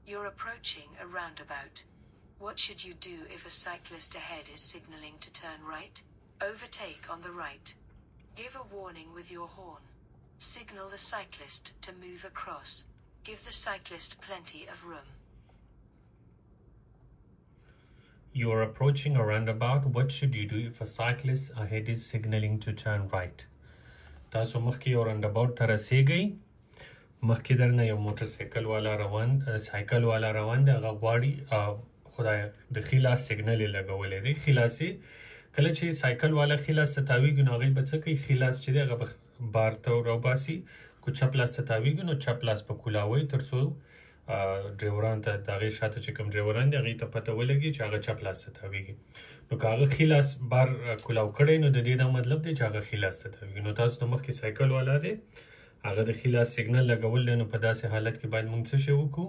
You're approaching a roundabout. What should you do if a cyclist ahead is signaling to turn right? Overtake on the right. Give a warning with your horn. Signal the cyclist to move across. Give the cyclist plenty of room. You are approaching a roundabout. What should you do if a cyclist ahead is signaling to turn right? تاسو مخکې یو رانداباوټ ته رسیږئ. مخکې درنه یو موټر سایکل والا روان دی. هغه غواړي خدای د ښي لاس سیګنل یې لګولی دی. ښي لاس یې کله چې سایکل والا ښي لاس ته تاویږي نو هغوی به څه کوي؟ ښي لاس چې دی هغه به بار ته راوباسي. کو چپ لاس ته تاویږي نو چپ لاس به کولاوئ تر څو ډریوران ته د هغې شاته چې کوم ډریوران دي هغې ته پته ولګي چې هغه چپ لاس ته تاویږي. نو که هغه ښي لاس بار کولاو کړی نو د دې دا مطلب دی چې هغه ښي لاس ته تاویږي. نو تاسو ته مخکې سایکل والا دی هغه د ښي لاس سیګنل لګول دی. نو په داسې حالت کې باید موږ څه شی وکړو؟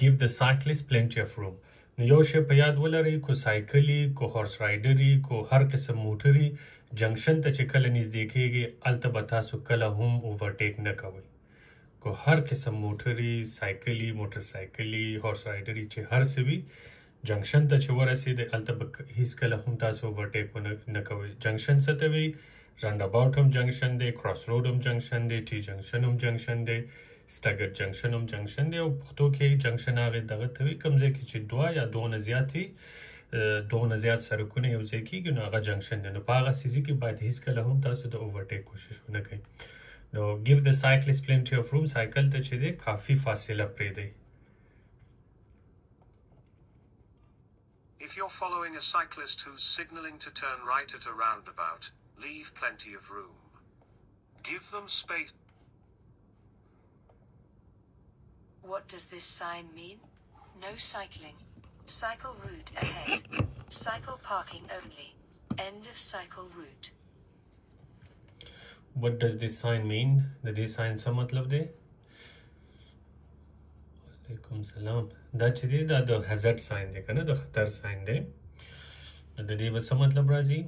Give the cyclist plenty of room. نو یو شی په یاد ولرئ، کو سایکلي، کو هورس رایډري، کو هر قسم موټري جنکشن ته چې کله نږدې کیږي هلته به تاسو کله هم اوورټیک نه کوئ. کو هر قسم موټري، سایکلي، موټر سایکلي، هورس رایډري چې هر څه وي جنکشن ته چې ورسېدئ هلته به هیڅکله هم تاسو اوورټیک نه کوئ. جنکشن څه ته وایي؟ رانداباوټ هم جنکشن دی، کراس روډ هم جنکشن دی، ټي جنکشن هم جنکشن دی، سټګر جنکشن هم جنکشن دی. او پښتو کې جنکشن هغې دغه ته وایي کوم ځای کې چې دوه یا دونه زیات سړکونه یو ځای کېږي نو هغه جنکشن دی. نو په هغه څیزي کې باید هیڅکله هم تاسو د اوورټیک کوشش ونه کوئ. نو give the cyclist plenty of room، سایکل ته چې دی کافي فاصله پرېږدئ. If you're following a cyclist who's signaling to turn right at a roundabout, leave plenty of room. Give them space. What does this sign mean? No cycling. Cycle route ahead. Cycle parking only. End of cycle route. What does this sign mean? د دې ساين څه مطلب دی؟ وعلیکم سلام. دا چې دی دا د هزارد ساين دی که نه، د خطر ساين دی. د دې به څه مطلب راځي؟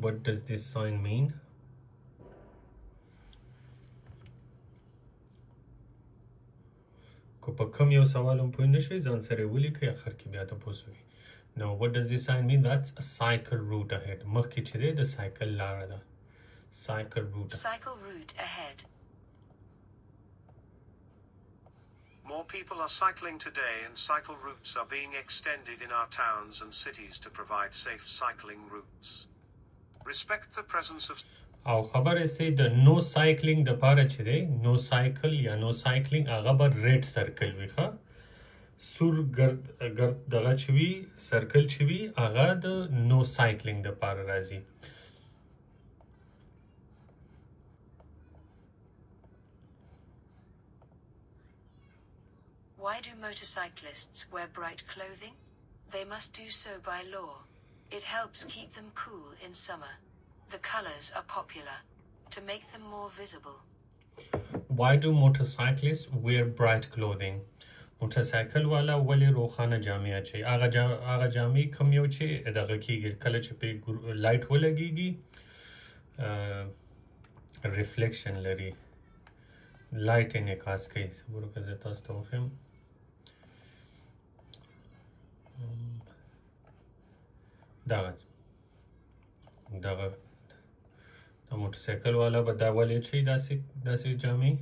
What does this sign mean? که په کوم یو سوال هم پوه نه شوئ ځان سره یې ولیکئ، اخر کې بیا تپوس وکړئ. Now, what does this sign mean? That's a cycle route ahead. مخکې چې دی د سایکل لاره ده. Cycle route. Cycle route ahead. More people are cycling today and cycle routes are being extended in our towns and cities to provide safe cycling routes. Respect the presence of او خبره سي د نو سایکلینګ د پاره چې دی نو سایکل یا نو سایکلینګ هغه به ریډ سرکل وي. ښه سور ګرد دغه چې وي سرکل چې وي هغه د نو سایکلینګ د پاره راځي. Why do motorcyclists wear bright clothing? They must do so by law. It helps keep them cool in summer. The colors are popular to make them more visible. Why do motorcyclists wear bright clothing? موټرسایکل والا ولې روښانه جامې اچوي؟ هغه جامې کوم یو چې دغه کېږي کله چې پرې لایټ ولګېږي ریفلیکشن لري، لایټ انعکاس کوي. صبر وکړه زه تاسو ته وښیم. دغه د موټرسایکل والا به دا ولې اچوي داسې جامې؟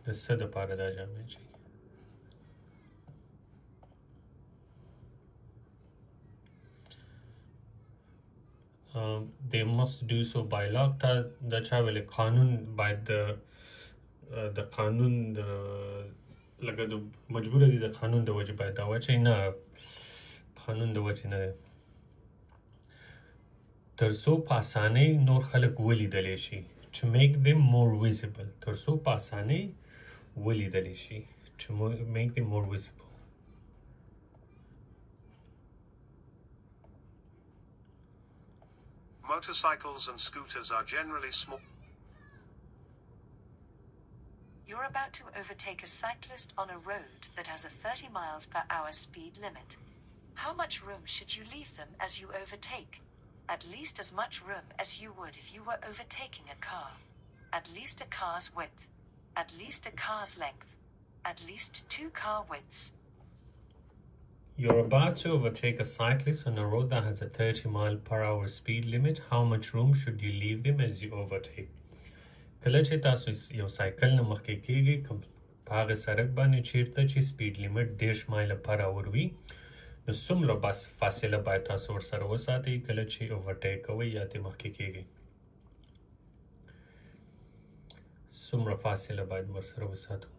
د څه دپاره دا جامې اچوي؟ they must do so by law. دا چا ویلې؟ قانون باید د قانون لکه د مجبوره دي د قانون د وجې باید دا واچوي. نه، قانون د وجې نه دی. تر څو په اسانۍ نور خلک ولیدلی شي. to make them more visible. تر څو په اسانۍ ولیدلی شي. to make them more visible. Motorcycles and scooters are generally small. You're about to overtake a cyclist on a road that has a 30 miles per hour speed limit. How much room should you leave them as you overtake? At least as much room as you would if you were overtaking a car. At least a car's width. At least a car's length. At least 2 car widths. You're about to overtake a cyclist on a road that has a 30 mph speed limit. How much room should you leave them as you overtake? کله چې تاسو یو سایکل نه مخکې کیږئ په هغه سړک باندې چیرته چې سپیډ لیمټ 30 مایله پر اور وي نو څومره بس فاصله باید تاسو ورسره وساتئ کله چې اوورټیک کوئ یا ترې مخکې کیږئ څومره فاصله باید ورسره وساتو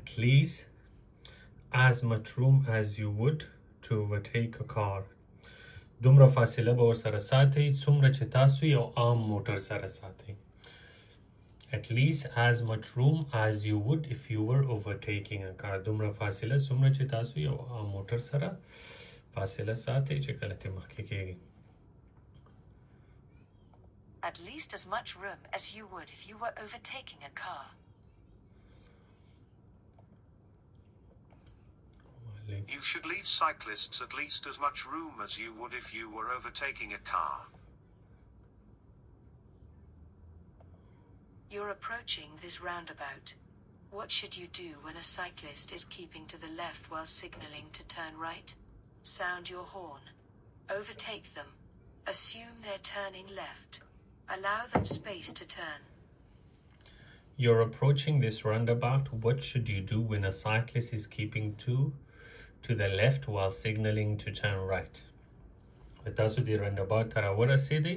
at least as much room as you would to overtake a car. دومره فاصله به ورسره ساتئ څومره چې تاسو یو عام موټر سره ساتئ. At least as much room as you would if you were overtaking a car. دومره فاصله څومره چې تاسو یو عام موټر سره فاصله ساتئ چې کله ترې مخکې کیږئ. At least as much room as you would if you were overtaking a car. You should leave cyclists at least as much room as you would if you were overtaking a car. You're approaching this roundabout. What should you do when a cyclist is keeping to the left while signaling to turn right? Sound your horn. Overtake them. Assume they're turning left. Allow them space to turn. You're approaching this roundabout. What should you do when a cyclist is keeping to the left while signaling to turn right? تاسو دی roundabout ته راورسېدئ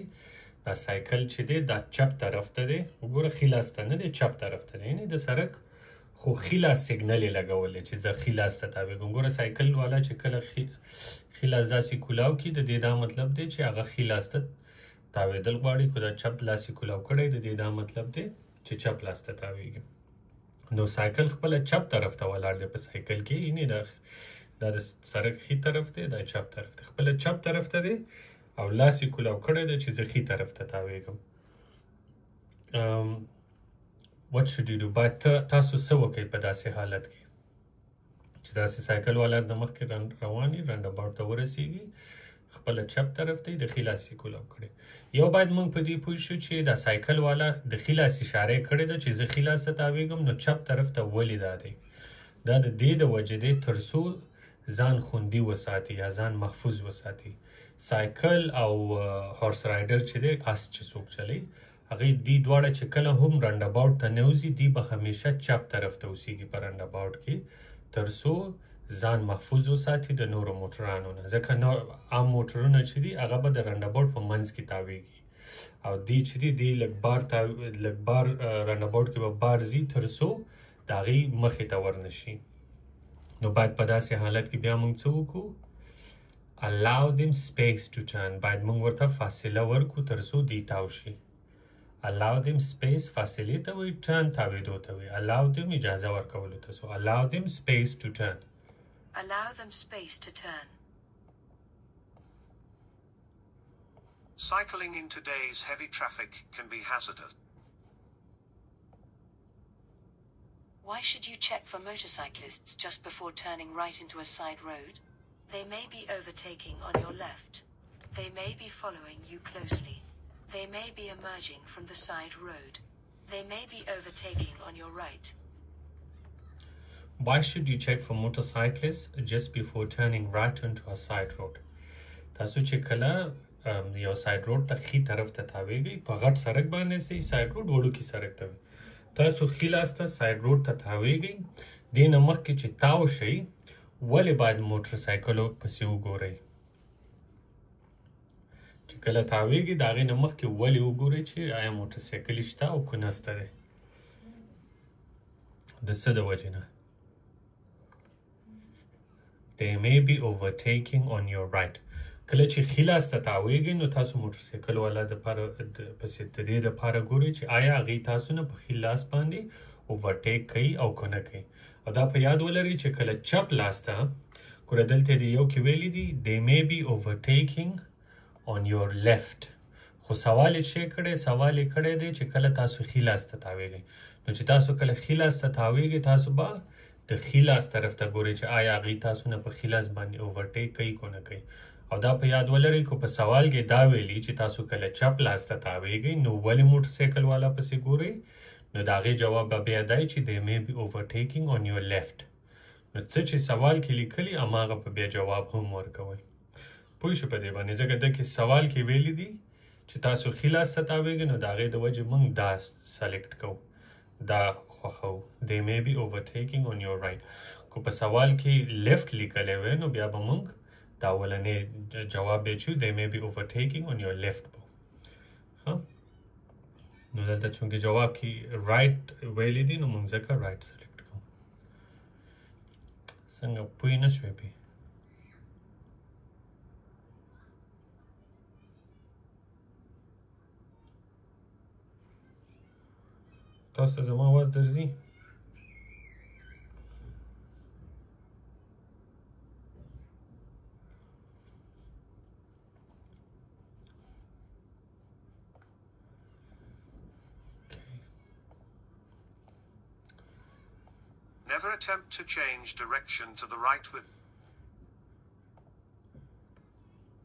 دا سایکل چې دی دا چپ طرف ته دی وګوره ښي لاس ته نه دی چپ طرف ته دی یعنې د سړک خو ښي لاس سیګنل یې لګولی چې زه ښي لاس ته تاوېږم ګوره سایکل والا چې کله ښي لاس داسې کولاو کړي د دې دا مطلب دی چې هغه ښي لاس ته تاوېدل غواړي که دا چپ لاس یې کولاو کړی د دې دا مطلب دی چې چپ لاس ته تاوېږي نو سایکل خپله چپ طرف ته ولاړ دی په سایکل کې یعنې دا د سړک ښي طرف دی دا چپ طرف دی خپله چپ طرف ته دی او لاس یې کولاو کړی دی چې زه ښي طرف ته تاوېږم what should you do باید تاسو څه وکئ په داسې حالت کې چې داسې سایکل والا د مخکې روان وي راونډاباوټ ته ورسېږي خپله چپ طرف ته د ښي لاس یې کولاو کړی یو باید موږ په دې پوه شو چې دا سایکل والا د ښي لاس اشاره یې کړې ده چې زه ښي لاس ته تاوېږم نو چپ طرف ته ولې دا دی دا د دې د وجې دی تر څو ځان خوندي وساتي یا ځان محفوظ وساتي سایکل او هورس رایډر چې دی اس چې څوک چلی هغې دې دواړه چې کله هم راونډاباوټ ته نه وځي دې به همیشه چپ طرف ته اوسیږي په راونډاباوټ کې تر څو ځان محفوظ وساتي د نورو موټرانو نه ځکه عام موټرونه چې دي هغه به د راونډاباوټ په منځ کې تاویږي او دې چې دي دې لږ بار راونډاباوټ کې به بار ځي تر څو د هغې مخې ته ورنشي نو باید په داسې حالت کې بیا موږ څه وکړو allow them space to turn باید موږ ورته فاصله ورکړو تر څو دې تاو شي allow them space فاصلې ته وایي turn تاوېدو ته وایي allow them اجازه ورکولو ته so allow them space to turn Allow them space to turn. Cycling in today's heavy traffic can be hazardous. Why should you check for motorcyclists just before turning right into a side road? They may be overtaking on your left. They may be following you closely. They may be emerging from the side road. They may be overtaking on your right. Why should you check for motorcyclists just before turning right onto a side road? تاسو چې کله یو ساید روډ ته ښي طرف ته تاوېږئ په غټ سړک باندې سي ساید روډ وړوکي سړک ته وي تاسو ښي لاس ته ساید روډ ته تاوېږئ دې نه مخکې چې تاو شئ ولې باید موټر سایکلو پسې وګورئ چې کله تاوېږئ د هغې نه مخکې ولې وګورئ چې آیا موټر سایکل شته او که نسته دی د څه د وجې نه They may be overtaking on your right. کله چې ښي لاس ته تاوېږئ نو تاسو موټر سایکل والا دپاره پسې د دې دپاره ګورئ چې آیا هغې تاسو نه په ښي لاس باندې اوورټیک کوي او که نه کوي او دا په یاد ولرئ چې کله چپ لاس ته ګوره دلته د یو کې ویلي دي They may be overtaking on your left خو سوال یې څه کړی دی چې کله تاسو ښي لاس ته تاوېږئ نو چې تاسو کله ښي لاس ته تاوېږئ تاسو به د خلاص طرف ته ګوري چې آیا غي تاسو نه په خلاص باندې اوورټیک کوي کو نه کوي او دا په یاد ولرئ کو په سوال کې دا ویلي چې تاسو کله چپ لاس ته تاویږئ نو ولې موټر سایکل والا پسې ګوري نو دا غي جواب به بیا دی چې they may be overtaking on your left نو څه چې سوال کې لیکلي اماغه په بیا جواب هم ورکوي پوه شو په دې باندې ځکه د کې سوال کې ویلي دي چې تاسو خلاص ته تاویږئ نو دا غي د وجه موږ دا سلیکټ کوو دا خوخو they may be overtaking on your right کو په سوال کې لیفت لیکلی وی نو بیا به موږ دا ولنې جواب به چو they may be overtaking on your left ها نو دلته چونکې جواب کې رائټ ویلی دي نو موږ ځکه رائټ سلیکټ کوو څنګه پوه نه شوې پې تاسو ته زما آواز درځي Never attempt to change direction to the right with.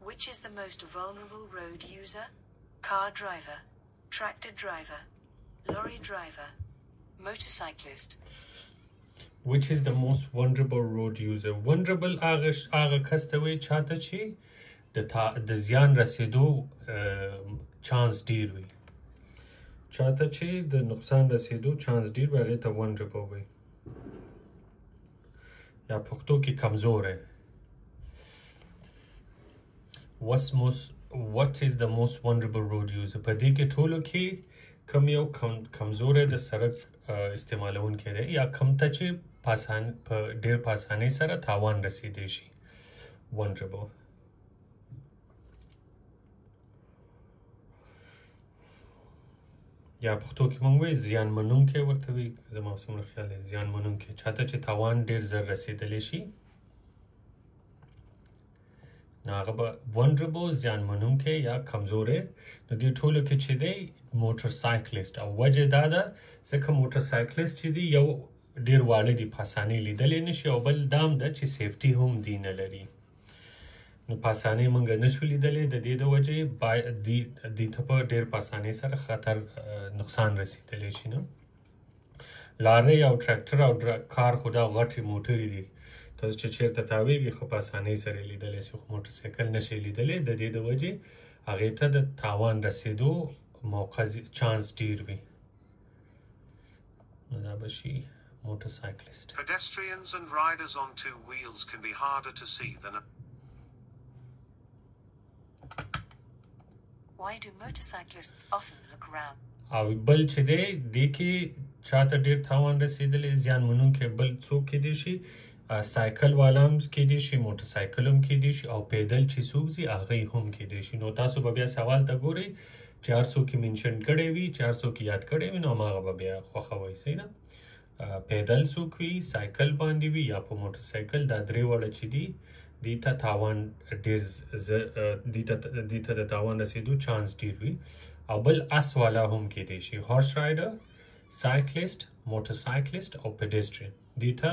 Which is the most vulnerable road user? Car driver, tractor driver, lorry driver, motorcyclist. Which is the most vulnerable road user? Vulnerable هغه کس ته وایي چاته چې د زیان رسېدو چانس ډیر وي چاته چې د نقصان رسېدو چانس ډیر وي هغې ته vulnerable وایي یا پښتو کې کمزور ہے what is the most vulnerable road user په دې کې ټولو کې کم یو کمزور د سړک استعمالونکی دی یا کم ته چې په ډیر په اسانۍ سره تاوان رسیدی شي vulnerable یا پښتو کې موږ وایي زیان منونکی ورته وایي زما څومره خیال دی زیان منونکی چاته چې تاوان ډیر زر رسیدلی شي نو هغه به vulnerable زیان منونکی یا کمزوری نو دې ټولو کې چې دی موټر سایکلیسټ او وجه دا ده ځکه موټر سایکلیسټ چې دی یو ډیر واړه دي په اسانۍ لیدلی نشي او بل دا هم ده چې سیفټي هم دی نه لري نو په اسانۍ موږ نشو لیدلی د دې د وجې دې ته په ډېر په اسانۍ سره خطر نقصان رسېدلی شي نه لارۍ او ټریکټر او کار خو دا غټې موټرې دي تاسو چې چېرته تاویږي خو په اسانۍ سره یې لیدلی شي خو موټر سایکل نشئ لیدلی د دې د وجې هغې ته د تاوان رسېدو موقع چانس ډیر وي نو دا به شي موټر سایکلیسټ Pedestrians and riders on two wheels can be harder to see than a. Why do motorcyclists often look round? او بل چې دی دې کې چاته ډیر تاوان رسېدلی زیان منونکی بل څوک کیدی شي سایکل والا هم کیدی شي موټر سایکل هم کیدی شي او پیدل چې څوک ځي هغه هم کیدی شي نو تاسو به بیا سوال ته ګورئ چې هر څوک یې منشن کړی وي چې هر څوک یې یاد کړی وي نو هماغه به بیا خوښوئ صحیح ده پیدل څوک وي سایکل باندې وي یا په موټر سایکل دا درې واړه چې دي دې ته تاوان ډیر دې ته د تاوان رسېدو چانس ډیر وي او بل اس والا هم کیدی شي هارس رایډر سایکلیسټ موټر سایکلیسټ او پیډسټرین دې ته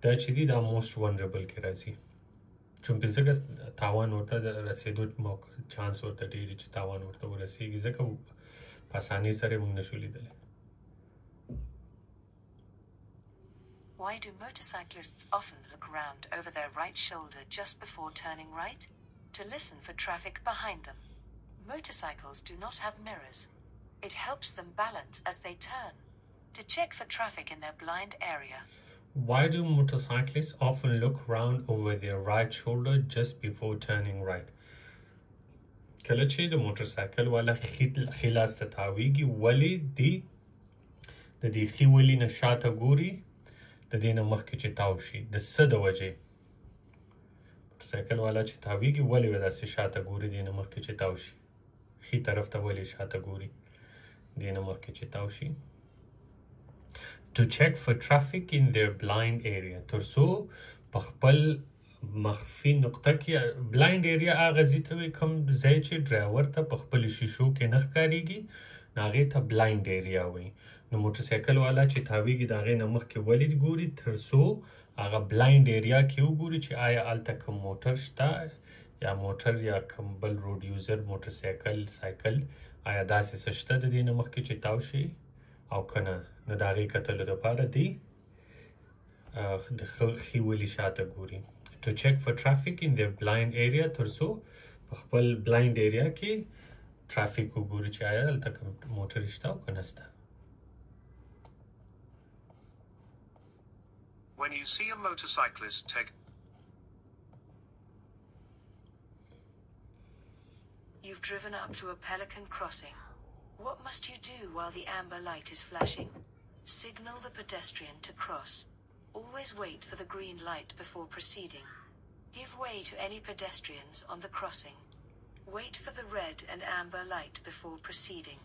دا چې دي دا موسټ ونربل کې راځي چونکې ځکه تاوان ورته د رسېدو چانس ورته ډیر چې تاوان ورته ورسېږي ځکه په اسانۍ سره موږ نشو لیدلی Why do motorcyclists often look round over their right shoulder just before turning right? To listen for traffic behind them. Motorcycles do not have mirrors. It helps them balance as they turn. To check for traffic in their blind area. Why do motorcyclists often look round over their right shoulder just before turning right? کله چې د موټر سایکل والا خلاص ته تاویږي ولې دی د دې ښي ولي نه شاته ګوري د دې نه مخکې چې تاو شي د څه د وجې موټر سایکل والا چې تاویږي ولې به داسې شاته ګوري دې نه مخکې چې تاو شي ښي طرف ته ولې شاته ګوري دې نه مخکې چې تاو شي to check for traffic in their blind area تر څو په خپل مخفي نقطه کې بلایند ایریا هغه ځای ته وایي کوم ځای چې ډرایور ته په خپلو شیشو کې نه ښکارېږي نو هغې ته بلایند ایریا وایي نو موټر سایکل والا چې تاویږي د هغې نه مخکې ولې ګوري تر څو هغه بلایند ایریا کې وګوري چې آیا هلته کوم موټر شته یا موټر یا کوم بل روډ یوزر موټر سایکل آیا داسې څه شته د دې نه مخکې چې تاو شي او که نه نو د هغې کتلو دپاره دی د ښي ولي شاته ګوري to check for traffic in their blind area تر څو په خپل بلایند ایریا کې traffic وګوري چې آیا هلته کوم موټر شته او که نه شته. When you see a motorcyclist take... You've driven up to a pelican crossing. What must you do while the amber light is flashing? Signal the pedestrian to cross. Always wait for the green light before proceeding. Give way to any pedestrians on the crossing. Wait for the red and amber light before proceeding.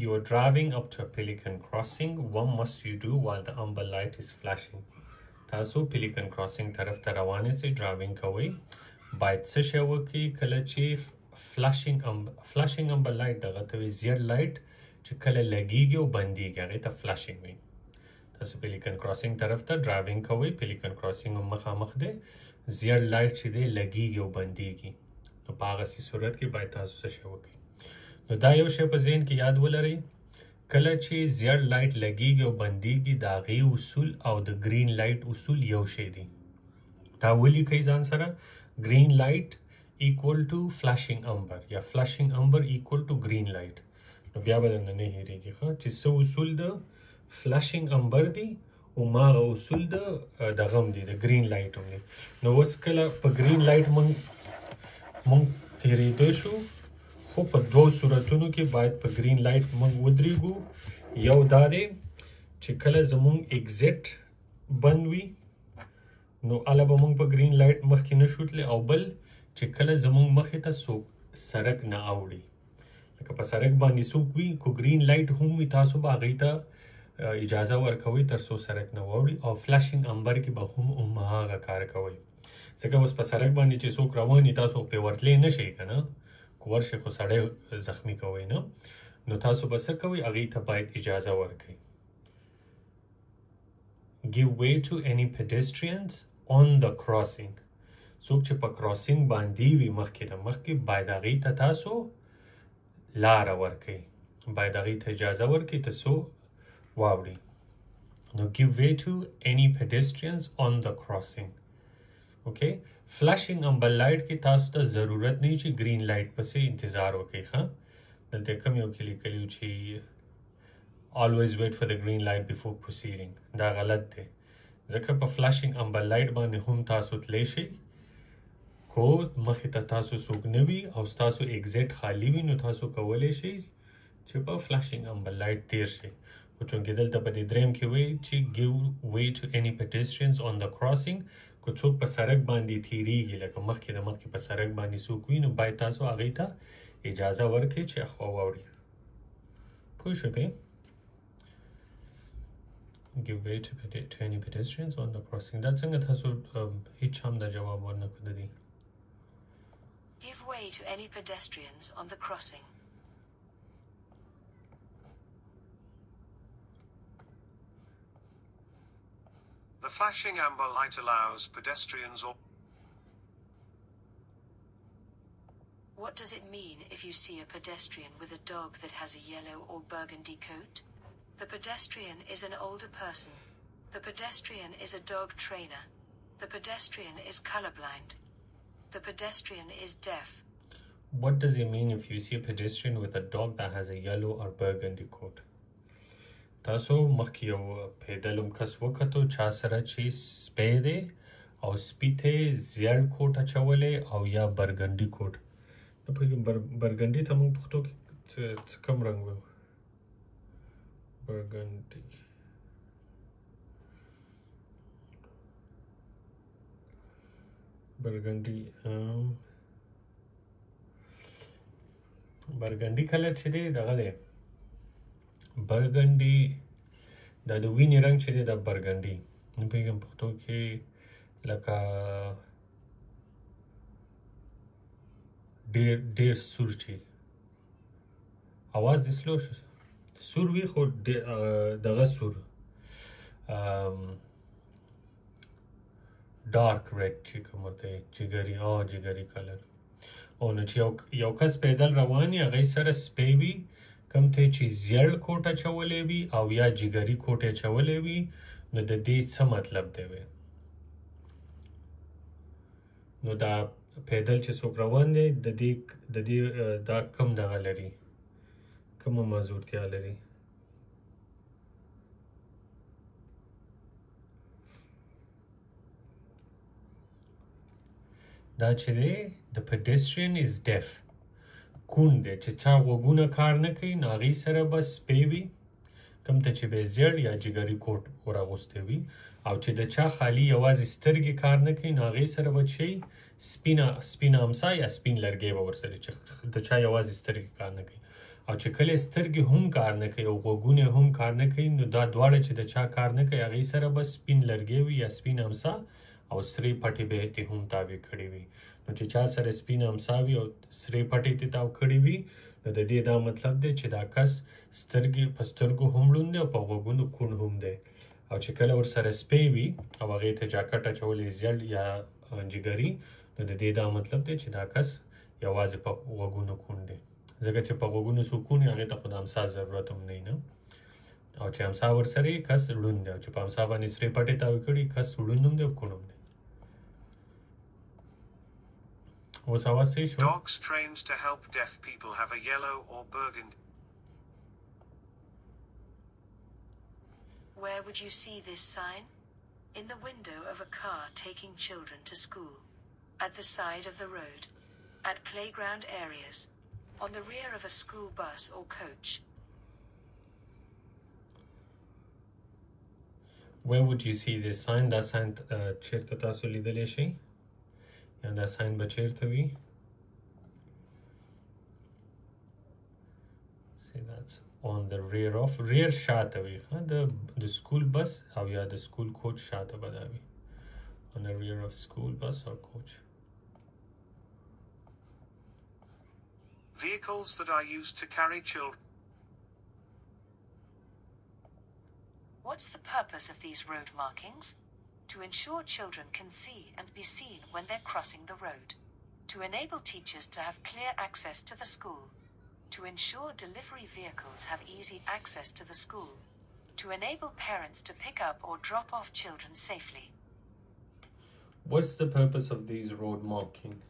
You are driving up to a pelican crossing. What must you do while the amber light is flashing? تاسو pelican crossing طرف ته روانې سئ driving کوئ باید څه شی وکړئ کله چې flashing amber light دغه ته وایي زیړ لایټ چې کله لګیږي او بندیږي هغې ته flashing وایي. تاسو pelican crossing طرف ته driving کوئ pelican crossing هم مخامخ دی زیړ لایټ چې دی لګیږي او بندیږي نو په هغسې صورت کې باید تاسو څه شی وکړئ. نو دا یو شی په ذهن کې یاد ولرئ کله چې زیړ لایټ لګیږي او بندیږي د هغې اصول او د ګرین لایټ اصول یو شی دی. دا ولیکئ ځان سره ګرین لایټ equal to flashing amber یا flashing amber equal to green light. نو بیا به درنه نه هېرېږي چې څه اصول د flashing amber دي او هماغه اصول د دغه هم دي د ګرین لایټ هم دي. نو اوس کله په ګرین لایټ موږ تېرېده شو خو په دوو صورتونو کې باید په ګرین لایټ موږ ودرېږو. یو دا دی چې کله زموږ اگزیټ بند وي نو هله به موږ په ګرین لایټ مخکې نه شو تللی او بل چې کله زموږ مخې ته څوک سړک نه اوړي لکه په سړک باندې څوک وي کو ګرین لایټ هم وي تاسو به هغوی ته اجازه ورکوئ تر څو سړک نه واوړي او فلاشینګ امبر کې به هم هماغه کار کوئ ځکه اوس په سړک باندې چې څوک روان وي تاسو پرې ورتلی نه شئ که نه که ورشئ خو سړی زخمي کوئ نه نو تاسو به څه کوئ هغوی ته باید اجازه ورکوئ. Give way to any pedestrians on the crossing. څوک چې په کراسینګ باندې وي مخکې د مخکې باید هغوی ته تاسو لاره ورکوئ باید هغوی ته اجازه ورکوئ تر څو واوړي. نو give way to any pedestrians on the crossing. اوکې فلاشینګ امبر لایټ کې تاسو ته ضرورت نه چې ګرین لایټ پسې انتظار وکړئ. ښه دلته کوم یو کې لیکلي چې always wait for the green light before proceeding. دا غلط دی ځکه په فلاشینګ امبر لایټ باندې هم تاسو تلی شئ کو مخې ته تاسو څوک نه وي او ستاسو اگزیټ خالی وي نو تاسو کولی شئ چې په فلاشینګ امبر لایټ تیر شئ. خو چونکې دلته په دې دریم کې وایي چې give way to any pedestrians on the crossing که څوک په سړک باندې تیریږي لکه مخکې د مخکې په سړک باندې څوک وي نو باید تاسو هغوی ته اجازه ورکړئ چې اخوا واوړي. پوه شوې پې give way to any pedestrians on the crossing. دا څنګه تاسو هیڅ هم دا جواب ورنه کړه دی. Give way to any pedestrians on the crossing. The flashing amber light allows pedestrians or... What does it mean if you see a pedestrian with a dog that has a yellow or burgundy coat? The pedestrian is an older person. The pedestrian is a dog trainer. The pedestrian is colorblind. The pedestrian is deaf. What does it mean if you see a pedestrian with a dog that has a yellow or burgundy coat? تاسو مخکې یو پیدلم کس وکتو چا سره چې سپی دی او سپي ته یې زیړ کوټ اچولی او یا برګنډي کوټ. نه پوهېږم برګنډي ته موږ پښتو کې څه کم رنګ وایو برګنډي برګنډي کلر چې دی دغه دی برګنډي دا د وینې رنګ چې دی دا برګنډي نه پوهېږم پښتو کې لکه ډېر سور چې اواز دې سلو شو سور وي خو دغه سور ډارک ریډ چې کوم ته جګری جګری کلر او نو چې یو کس پیدل روان یا غي سره سپی وي کم ته چې زیړ کوټه چولې وي او یا جګری کوټه چولې وي نو د دې څه مطلب دی وي نو دا پیدل چې څوک روان دی د دې دا کم دغه لري کوم مازورتیا لري دا چې دی the pedestrian is deaf کون دی چې چا غوږونه کار نه کوي نو هغې سره به سپی وي کوم ته چې به یې زیړ یا جګري کوټ وراغوستی وي او چې د چا خالي یوازې سترګې کار نه کوي نو هغې سره به چې سپینه امسا یا سپین لرګی به ورسره چې د چا یوازې سترګې کار نه کوي او چې کله سترګې هم کار نه کوي او غوږونه هم کار نه کوي نو دا دواړه چې د چا کار نه کوي هغې سره به سپین لرګی وي یا سپین امسا او سرې پټې به یې هم تاوې کړې وي نو چې چا سره سپینه امسا وي او سرې پټې ته تاو کړې وي نو د دې دا مطلب دی چې دا کس سترګې په سترګو هم ړوند دی او په غوږونو کوڼ هم دی او چې کله ورسره سپی وي او هغې ته جاکټ اچولی زیړ یا جګري نو د دې دا مطلب دی چې دا کس یوازې په غوږونو کوڼ دی ځکه چې په غوږونو څوک کوڼ هغې ته خو د امسا ضرورت هم نه او چې امسا ورسره یې کس ړوند دی او چې په امسا باندې سرې پټې تاوې کړي کس ړوند هم دی او کوڼ هم دی Dogs trained to help deaf people have a yellow or burgundy. Where would you see this sign? In the window of a car taking children to school. At the side of the road. At playground areas. On the rear of a school bus or coach. Where would you see this sign? That sign چیرته تاسو لیدلی شئ یا دا ساین به چیرته وي say that's on the rear of rear شاته وي د سکول بس او یا د سکول کوچ شاته به دا وي on the rear of school bus or coach Vehicles that are used to carry children. What's the purpose of these road markings? To ensure children can see and be seen when they're crossing the road. To enable teachers to have clear access to the school. To ensure delivery vehicles have easy access to the school. To enable parents to pick up or drop off children safely. What's the purpose of these road marking?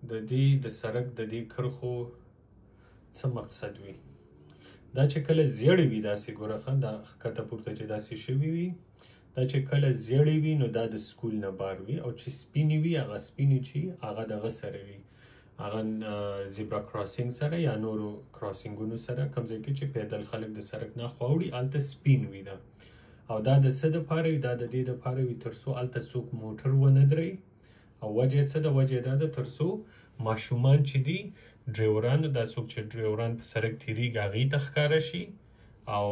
د دې د سړک د دې کرښو څه مقصد وي دا چې کله زیړې وي داسې ګوره ښه دا ښکته پورته چې داسې شوي وي دا چې کله زیړې وي نو دا د سکول نه بار وي او چې سپینې وي هغه سپینې چې هغه دغه سره وي هغه زیبرا کراسینګ سره یا نورو کراسینګونو سره کوم ځای کې چې پیدل خلک د سړک نه خوا وړي هلته سپین وي دا او دا د څه دپاره وي دا د دې دپاره وي تر څو هلته څوک موټر ونه دروي او وجه څه د وجه دا ده تر څو ماشومان چې دي ډریوران دا څوک چې ډریوران په سړک تېرېږي هغې ته ښکاره شي او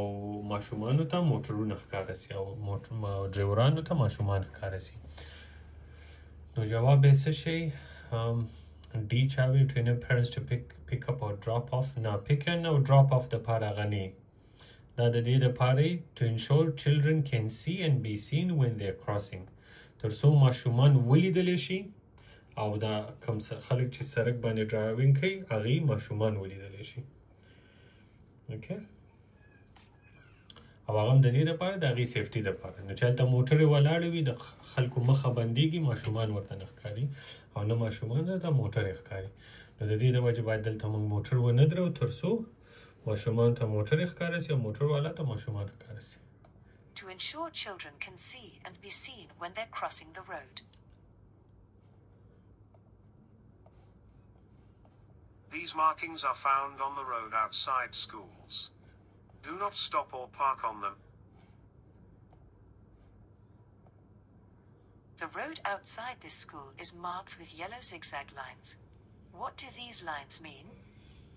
ماشومانو ته موټرونه ښکاره سي او ډریورانو ته ماشومان ښکاره سي نو جواب یې څه شي ډي چاوي to enable parents to pick up or drop off نه pick in او drop off دپاره هغه نه دا د دې دپاره to ensure children can see and be seen when they're crossing تر څو ماشومان ولیدلی شي او دا کوم خلک چې سړک باندې ډرایوینګ کوي هغې ماشومان ولیدلی شي اوکې او هغه هم د دې دپاره د هغې سیفټي دپاره نو چې هلته موټرې ولاړې وي د خلکو مخه بندېږي ماشومان ورته نه ښکاري او نه ماشومان ته موټرې ښکاري نو د دې د وجې باید دلته موږ موټر ونه درو تر څو ماشومان ته موټرې ښکاره سي او موټر والا ته ماشومان ښکاره سي To ensure children can see and be seen when they're crossing the road. These markings are found on the road outside schools. Do not stop or park on them. The road outside this school is marked with yellow zigzag lines. What do these lines mean?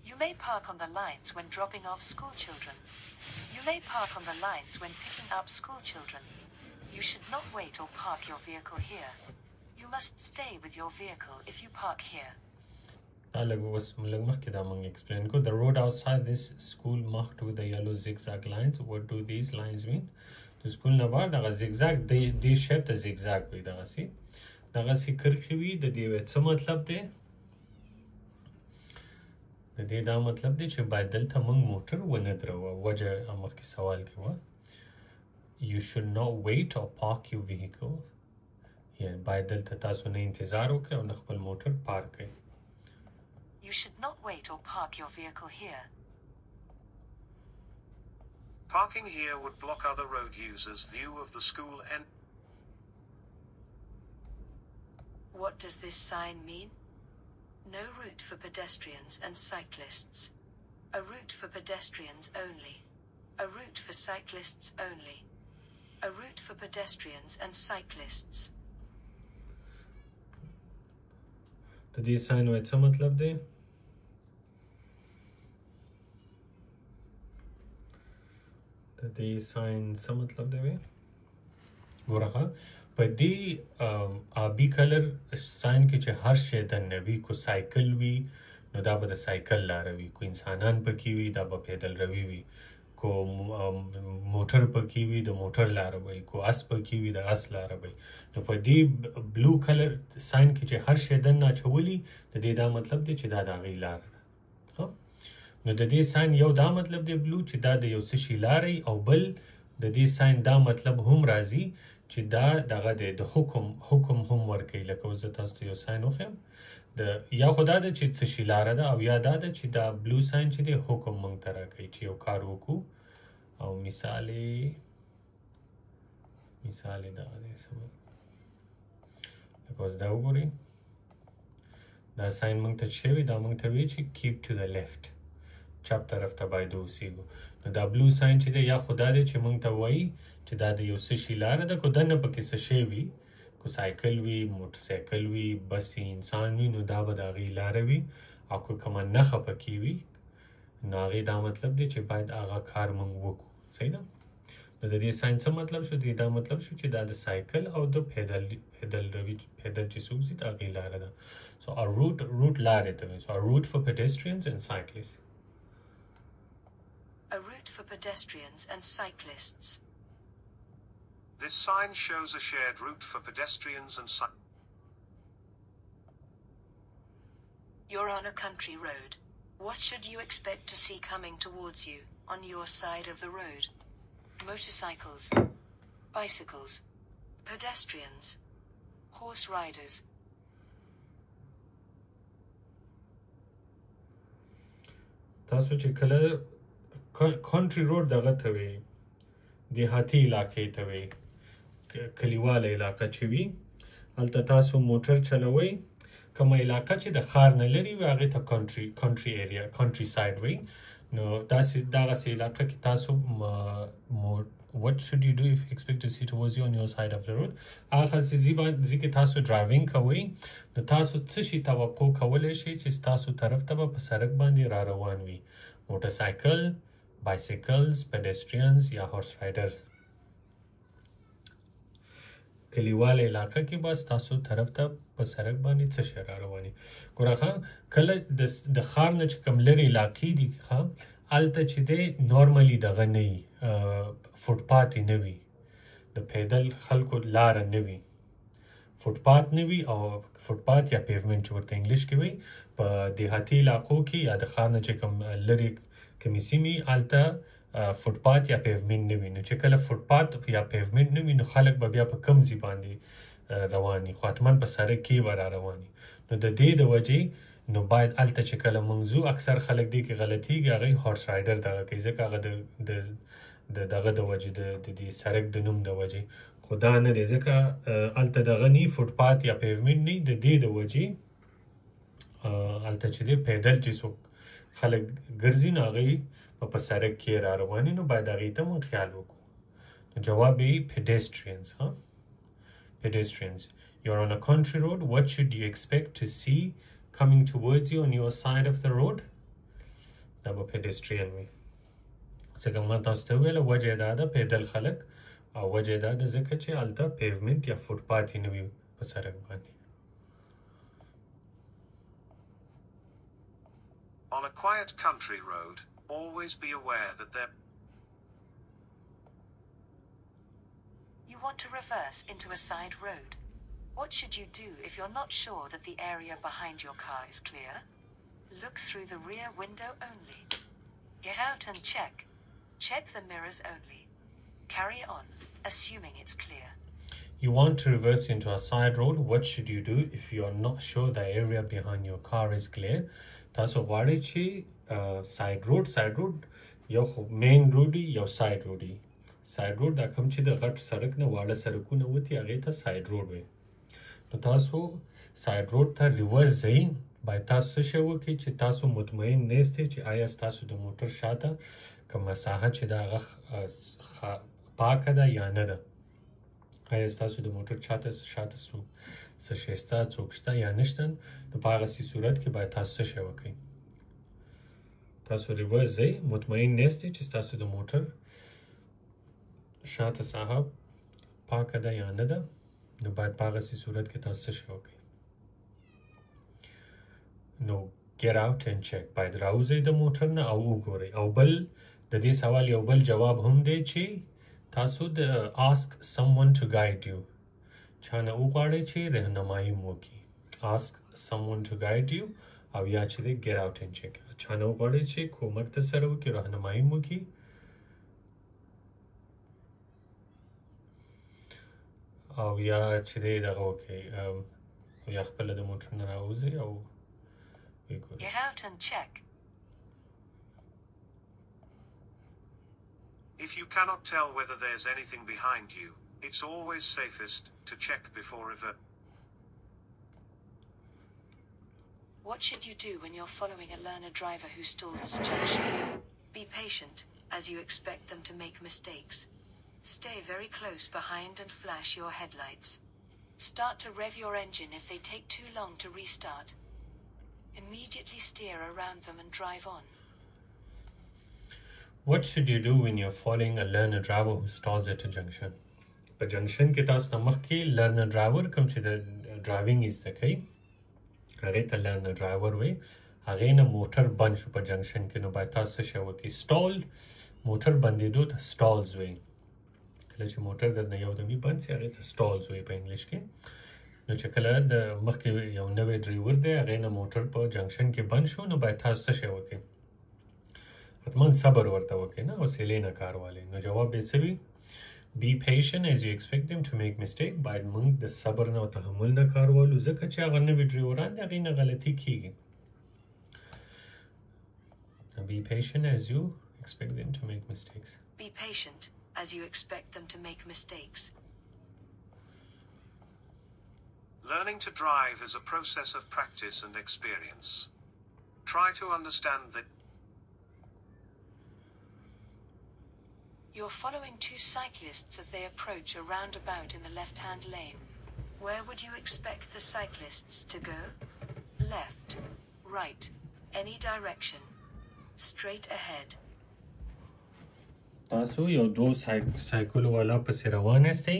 You may park on the lines when dropping off school children. You may park on the lines when picking up school children. You should not wait or park your vehicle here. You must stay with your vehicle if you park here. دا لږ مخکې دا موږ explain کو. The road outside this school marked with the yellow zigzag lines. What do these lines mean? د سکول نه بار دغه zigzag دې shape ته zigzag وي دغسې کرښې وي. د دې څه مطلب دی؟ د دې دا مطلب دی چې باید دلته موږ موټر ونه دروو. وجه مخکې سوال کې وه You should not wait or park your vehicle. یعنې باید دلته تاسو نه انتظار وکړئ او نه خپل موټر پارک کړئ. You should not wait or park your vehicle here. Parking here would block other road users' view of the school and... What does this sign mean? No route for pedestrians and cyclists. A route for pedestrians only. A route for cyclists only. A route for pedestrians and cyclists. د دې ساين وای څه مطلب دی؟ د دې ساين څه مطلب دی وای؟ ګوره په دې آبي کلر ساين کې چې هر شی دننه وي، کو سایکل وي نو دا به د سایکل لاره وي، کو انسانان پکې وي دا به پیدل روي وي، کو موټر پکې وي د موټر لاره وي، کو اس پکې وي د اس لاره وي. نو په دې بلو کلر ساين کې چې هر شی دننه اچولي د دې دا مطلب دی چې دا د هغې لاره ده. نو د دې ساين یو دا مطلب دی بلو چې دا د یو څه شي لاره او بل د دې ساين دا مطلب هم راځي چې دا دغه د حکم هم ورکوي. لکه اوس زه تاسو ته یو ساين وښیم یا خو دا ده چې څه شي لاره ده او یا دا ده چې دا بلو ساين چې دی حکم موږ ته راکوي چې یو کار وکړو. او مثال یې دغه دی لکه اوس دا وګورئ دا ساين موږ ته چې وي دا موږ ته وي چې keep to the left چپ طرف ته باید اوسېږو. نو دا بلو ساين چې دی یا خو دا دی چې موږ ته وایي چې دا د یو څه شي لاره ده، کو دننه پکې څه شی وي، کو سایکل وي، موټرسایکل وي، بس انسان وي، نو دا به د هغې لاره وي. او که کومه نښه پکې وي نو هغې دا مطلب دی چې باید هغه کار موږ وکړو. صحیح ده؟ نو د دې ساين څه مطلب شو؟ دا مطلب شو چې دا د سایکل او د پیدل چې څوک ځي د هغې لاره ده. So a route لارې ته وایي. So a route for pedestrians and cyclists. A route for pedestrians and cyclists. This sign shows a shared route for pedestrians and cyclists. You're on a country road. What should you expect to see coming towards you on your side of the road? Motorcycles, bicycles, pedestrians, horse riders. تاسو چې کله country road دغه ته وي دیهاتي علاقې ته وي کلیواله علاقه چې وي هلته تاسو موټر چلوئ. کومه علاقه چې د ښار نه لرې وي هغې ته country area country side وي. نو دغسې علاقه کې تاسو what should you do if you expect to see towards you on your side of the road هغه ځي کې تاسو ډرایوینګ کوئ نو تاسو څه شي توقع کولی شئ چې ستاسو طرف ته به په سړک باندې را روان وي؟ موټرسایکل، بایسیکلز، پیډسټرینز یا هورس رایډرز. کلیواله علاقه کې به ستاسو طرف ته په سړک باندې څه شی را رواني. ګوره کله د ښار نه چې کوم لرې علاقې دي هلته چې دی نارملي دغه نه وي فوټپات یې نه وي، د پیدل خلکو لاره نه وي، فوټپات نه وي او فوټپات یا پیومنټ چې ورته انګلیش کې وي. په دیهاتي علاقو کې یا د ښار نه چې کوم لرې کومې سیمې هلته فوټپات یا پیومنټ نه وي. نو چې کله فوټپات یا پیومنټ نه وي نو خلک به بیا په کم ځای باندې رواني، خو حتما په سړک کې به را رواني. نو د دې د وجې نو باید هلته چې کله موږ ځو اکثر خلک دې کې غلطیږي هغه هورس رایډر دغه کوي ځکه هغه د دغه د وجې د دې سړک د نوم د وجې، خو دا نه دی ځکه هلته دغه نه فوټپات یا پیومنټ نه د دې د وجې هلته چې دی پیدل چې څوک خلک ګرځي نو هغوی په سړک کې را رواني نو باید هغې ته موږ خیال وکړو. نو جواب یې pedestrians. Pedestrians. You're on a country road. What should you expect to see coming towards you on your side of the road? دا به pedestrian وي. ځکه ما تاسو ته وویله وجه یې دا ده پیدل خلک او وجه یې دا ده ځکه چې هلته پیومنټ یا فوټپات یې نه وي په سړک باندې. quiet country road, always be aware that there. You want to reverse into a side road. What should you do if you're not sure that the area behind your car is clear? Look through the rear window only. Get out and check. Check the mirrors only. Carry on, assuming it's clear. You want to reverse into a side road. What should you do if you are not sure the area behind your car is clear? تاسو غواړئ چې side road یو main road یو side road side road دا کوم چې د غټ سړک نه واړه سړکونه وتی هغه ته side road وي. نو تاسو side road ته reverse ځئ. باید تاسو څه وکړئ چې تاسو مطمئن نیستئ چې آیا ستاسو د موټر شاته کوم مساحه چې دا هغه پاکه ده یا نه ده. آیا ستاسو د موټر شاته څه شی شته څوک شته یا نشته. نو په هغسې صورت کې باید تاسو څه وکړئ. تاسو ریورس ځئ. مطمئن نیستئ چې ستاسو د موټر شاته ساحه پاکه ده یا نه ده. نو باید په هغسې صورت کې تاسو څه وکړئ. نو get out and check. باید راوځئ د موټر نه او وګورئ. او بل د دې سوال یو بل جواب هم دی چې تاسو د ask someone to guide you. چا نه وغواړئ چې رهنمایي مو وکړي. ask someone to guide you او یا چې دی get out and check. چا نه وغواړئ چې کومک درسره وکړي رهنمایي مو وکړي. او یا چې دی دغه وکړئ یا خپله د موټر نه راوځئ او Get out and check. If you cannot tell whether there's anything behind you, it's always safest to check before reversing. What should you do when you're following a learner driver who stalls at a junction? Be patient, as you expect them to make mistakes. Stay very close behind and flash your headlights. Start to rev your engine if they take too long to restart. Immediately steer around them and drive on. What should you do when you're following a learner driver who stalls at a junction? په جنکشن کې تاسو نه مخکې learner driver کوم چې د ډرایوینګ زده کوي هغې ته learner driver وایي. هغې نه موټر بند شو په جنکشن کې. نو باید تاسو څه شی وکړئ. stall موټر بندېدو ته stalls وایي. کله چې موټر درنه یو دمې بند شي هغې ته stalls وایي په انګلیش کې. نو چې کله د مخکې یو نوی ډریور دی هغې نه موټر په جنکشن کې بند شو نو باید تاسو څه شی وکړئ. حتما صبر ورته وکړئ نه حوصلې نه کار والی. نو جواب به څه وي. Be patient as you expect them to make mistake. باید موږ د صبر نه او تحمل نه کار والو ځکه چې هغه نوي ډریوران د هغې نه غلطي کیږي. Be patient as you expect them to make mistakes. Be patient, as you expect them to make mistakes. Learning to drive is a process of practice and experience. Try to understand that You're following two cyclists as they approach a roundabout in the left-hand lane. Where would you expect the cyclists to go? Left, right, any direction, straight ahead. تاسو یو دو سایکل والا پسې روان استئ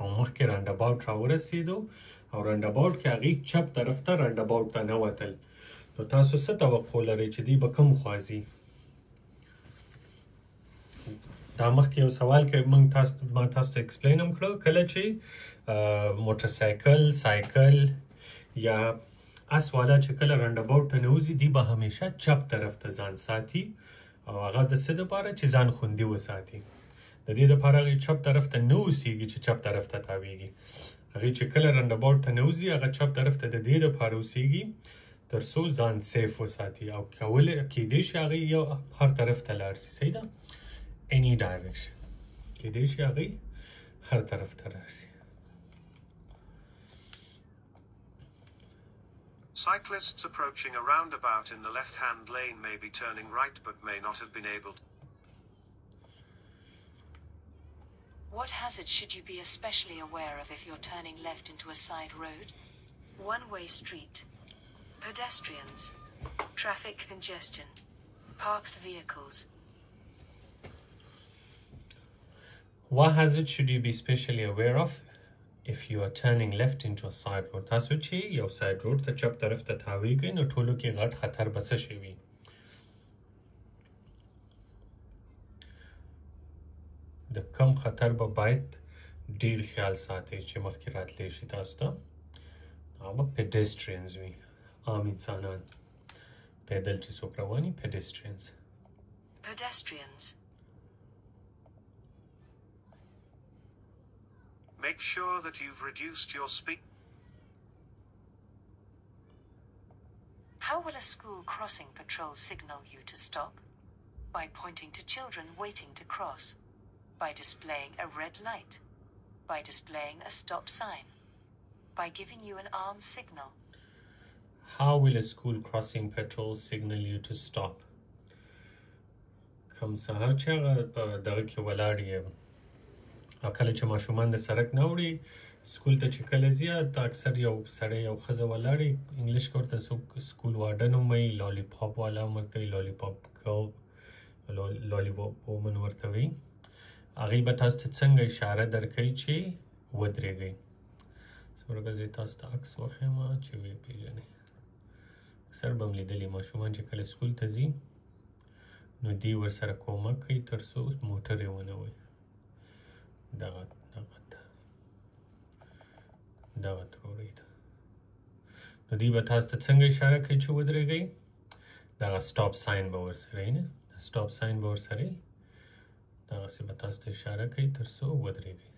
او مخکې رانداباوټ راورسېدو او رانداباوټ کې هغې چپ طرف ته رانداباوټ ته نوتل. نو تاسو څه توقع لرئ چې دوی به کوم خوا ځي؟ دا مخکې یو سوال کې ما تاسو ته ایکسپلین هم کړو. کله چې موټرسایکل سایکل یا اس والا چې کله رانداباوټ ته نوځي دوی به همیشه چپ طرف ته ځان ساتي او هغه د څه دپاره چې ځان خوندي وساتي. د دې دپاره هغې چپ طرف ته نه اوسېږي چې چپ طرف ته تاویږي. هغې چې کله رانداباوټ ته نوځي هغه چپ طرف ته د دې دپاره اوسېږي تر څو ځان سیف وساتي او کیدای شي هغې یو هر طرف ته لاړ شي. صحیح ده. any direction. کیدای شي هغې هر طرف ته لاړ شي. cyclists approaching a roundabout in the left-hand lane may be turning right but may not have been able to. What hazards should you be especially aware of if you're turning left into a side road? One-way street, pedestrians, traffic congestion, parked vehicles. What hazards should you be especially aware of if you are turning left into a side road تاسو چې یو side road ته چپ طرف ته تاویږئ نو ټولو کې غټ خطر به څه شي وي د کم خطر به باید ډیر خیال ساتئ چې مخکې راتلی شي تاسو ته هغه به pedestrians وي عام انسانان پیدل چې څوک رواني pedestrians Make sure that you've reduced your speed. How will a school crossing patrol signal you to stop? By pointing to children waiting to cross. By displaying a red light. By displaying a stop sign. By giving you an arm signal. How will a school crossing patrol signal you to stop? کوم سهار چې هغه په دغه کې ولاړ یم او کله چې ماشومان د سړک نه وړي سکول ته چې کله ځي اکثر یو سړی یو ښځه ولاړې انګلیش کې ورته څوک سکول وارډن هم وایي لالیپاپ والا هم ورته وایي لالیپاپ ګرل لالیپاپ وومن ورته وایي هغوی به تاسو ته څنګه اشاره درکوي چې ودرېږئ څومره زه تاسو ته عکس وښیم چې ویې پېژنئ اکثر به م لیدلي ماشومان چې کله سکول ته ځي نو دی ورسره کومک کوي تر څو موټر یې ونه وهي دغه تروړی ده نو دوی به تاسو ته څنګه اشاره کوي چې ودرېږئ دغه سټاپ ساین به ورسره وي نه سټاپ ساین به ورسره وي دغسې به تاسو ته اشاره کوي تر څو ودرېږئ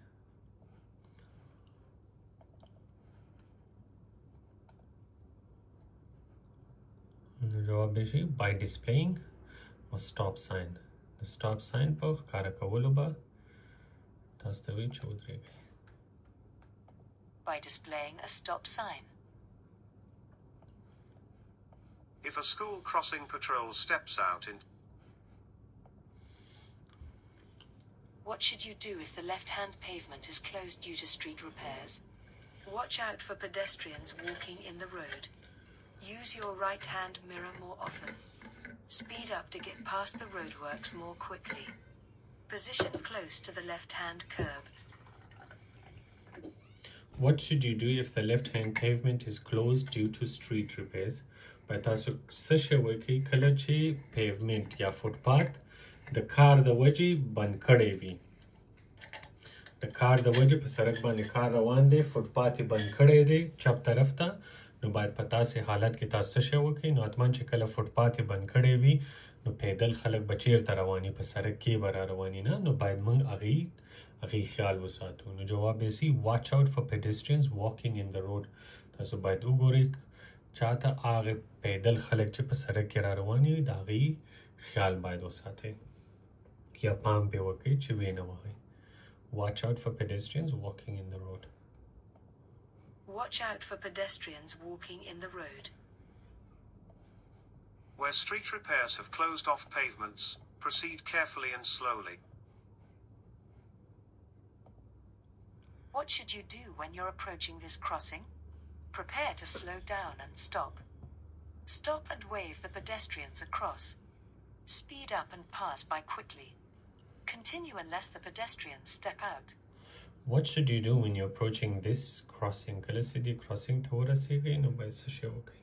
نو جواب به شي by displaying a stop sign د سټاپ ساین په ښکاره کولو به تاسو ته وایي چې ودرېږئ By displaying a stop sign. If a school crossing patrol steps out in... What should you do if the left-hand pavement is closed due to street repairs? Watch out for pedestrians walking in the road. Use your right-hand mirror more often. Speed up to get past the roadworks more quickly. Position close to the left-hand curb. What should you do if the left-hand pavement is closed due to street repairs? باید تاسو څه شی وکړئ کله چې پیومنټ یا فوټپات د کار د وجې بند کړی وي د کار د وجې په سړک باندې کار روان دی فوټپات یې بند کړی دی چپ طرف ته نو باید په تاسې حالت کې تاسو څه شی وکړئ نو حتما چې کله فوټپات یې بند کړی وي نو پیدل خلک به چیرته رواني په سړک کې به را رواني نه نو باید موږ هغې خیال وساتو نو جواب به سي watch out for pedestrians walking in the road تاسو باید وګورئ چاته هغه پیدل خلک چې په سړک کې را روان وي د هغې خیال باید وساتئ یا پام پې وکړئ چې ویې نه وهئ watch out for pedestrians walking in the road Watch out for pedestrians walking in the road. Where street repairs have closed off pavements, proceed carefully and slowly. What should you do when you're approaching this crossing? Prepare to slow down and stop. Stop and wave the pedestrians across. Speed up and pass by quickly. Continue unless the pedestrians step out. What should you do when you're approaching this crossing? کله چې دې crossing ته ورسېږئ نو باید څه شی وکړئ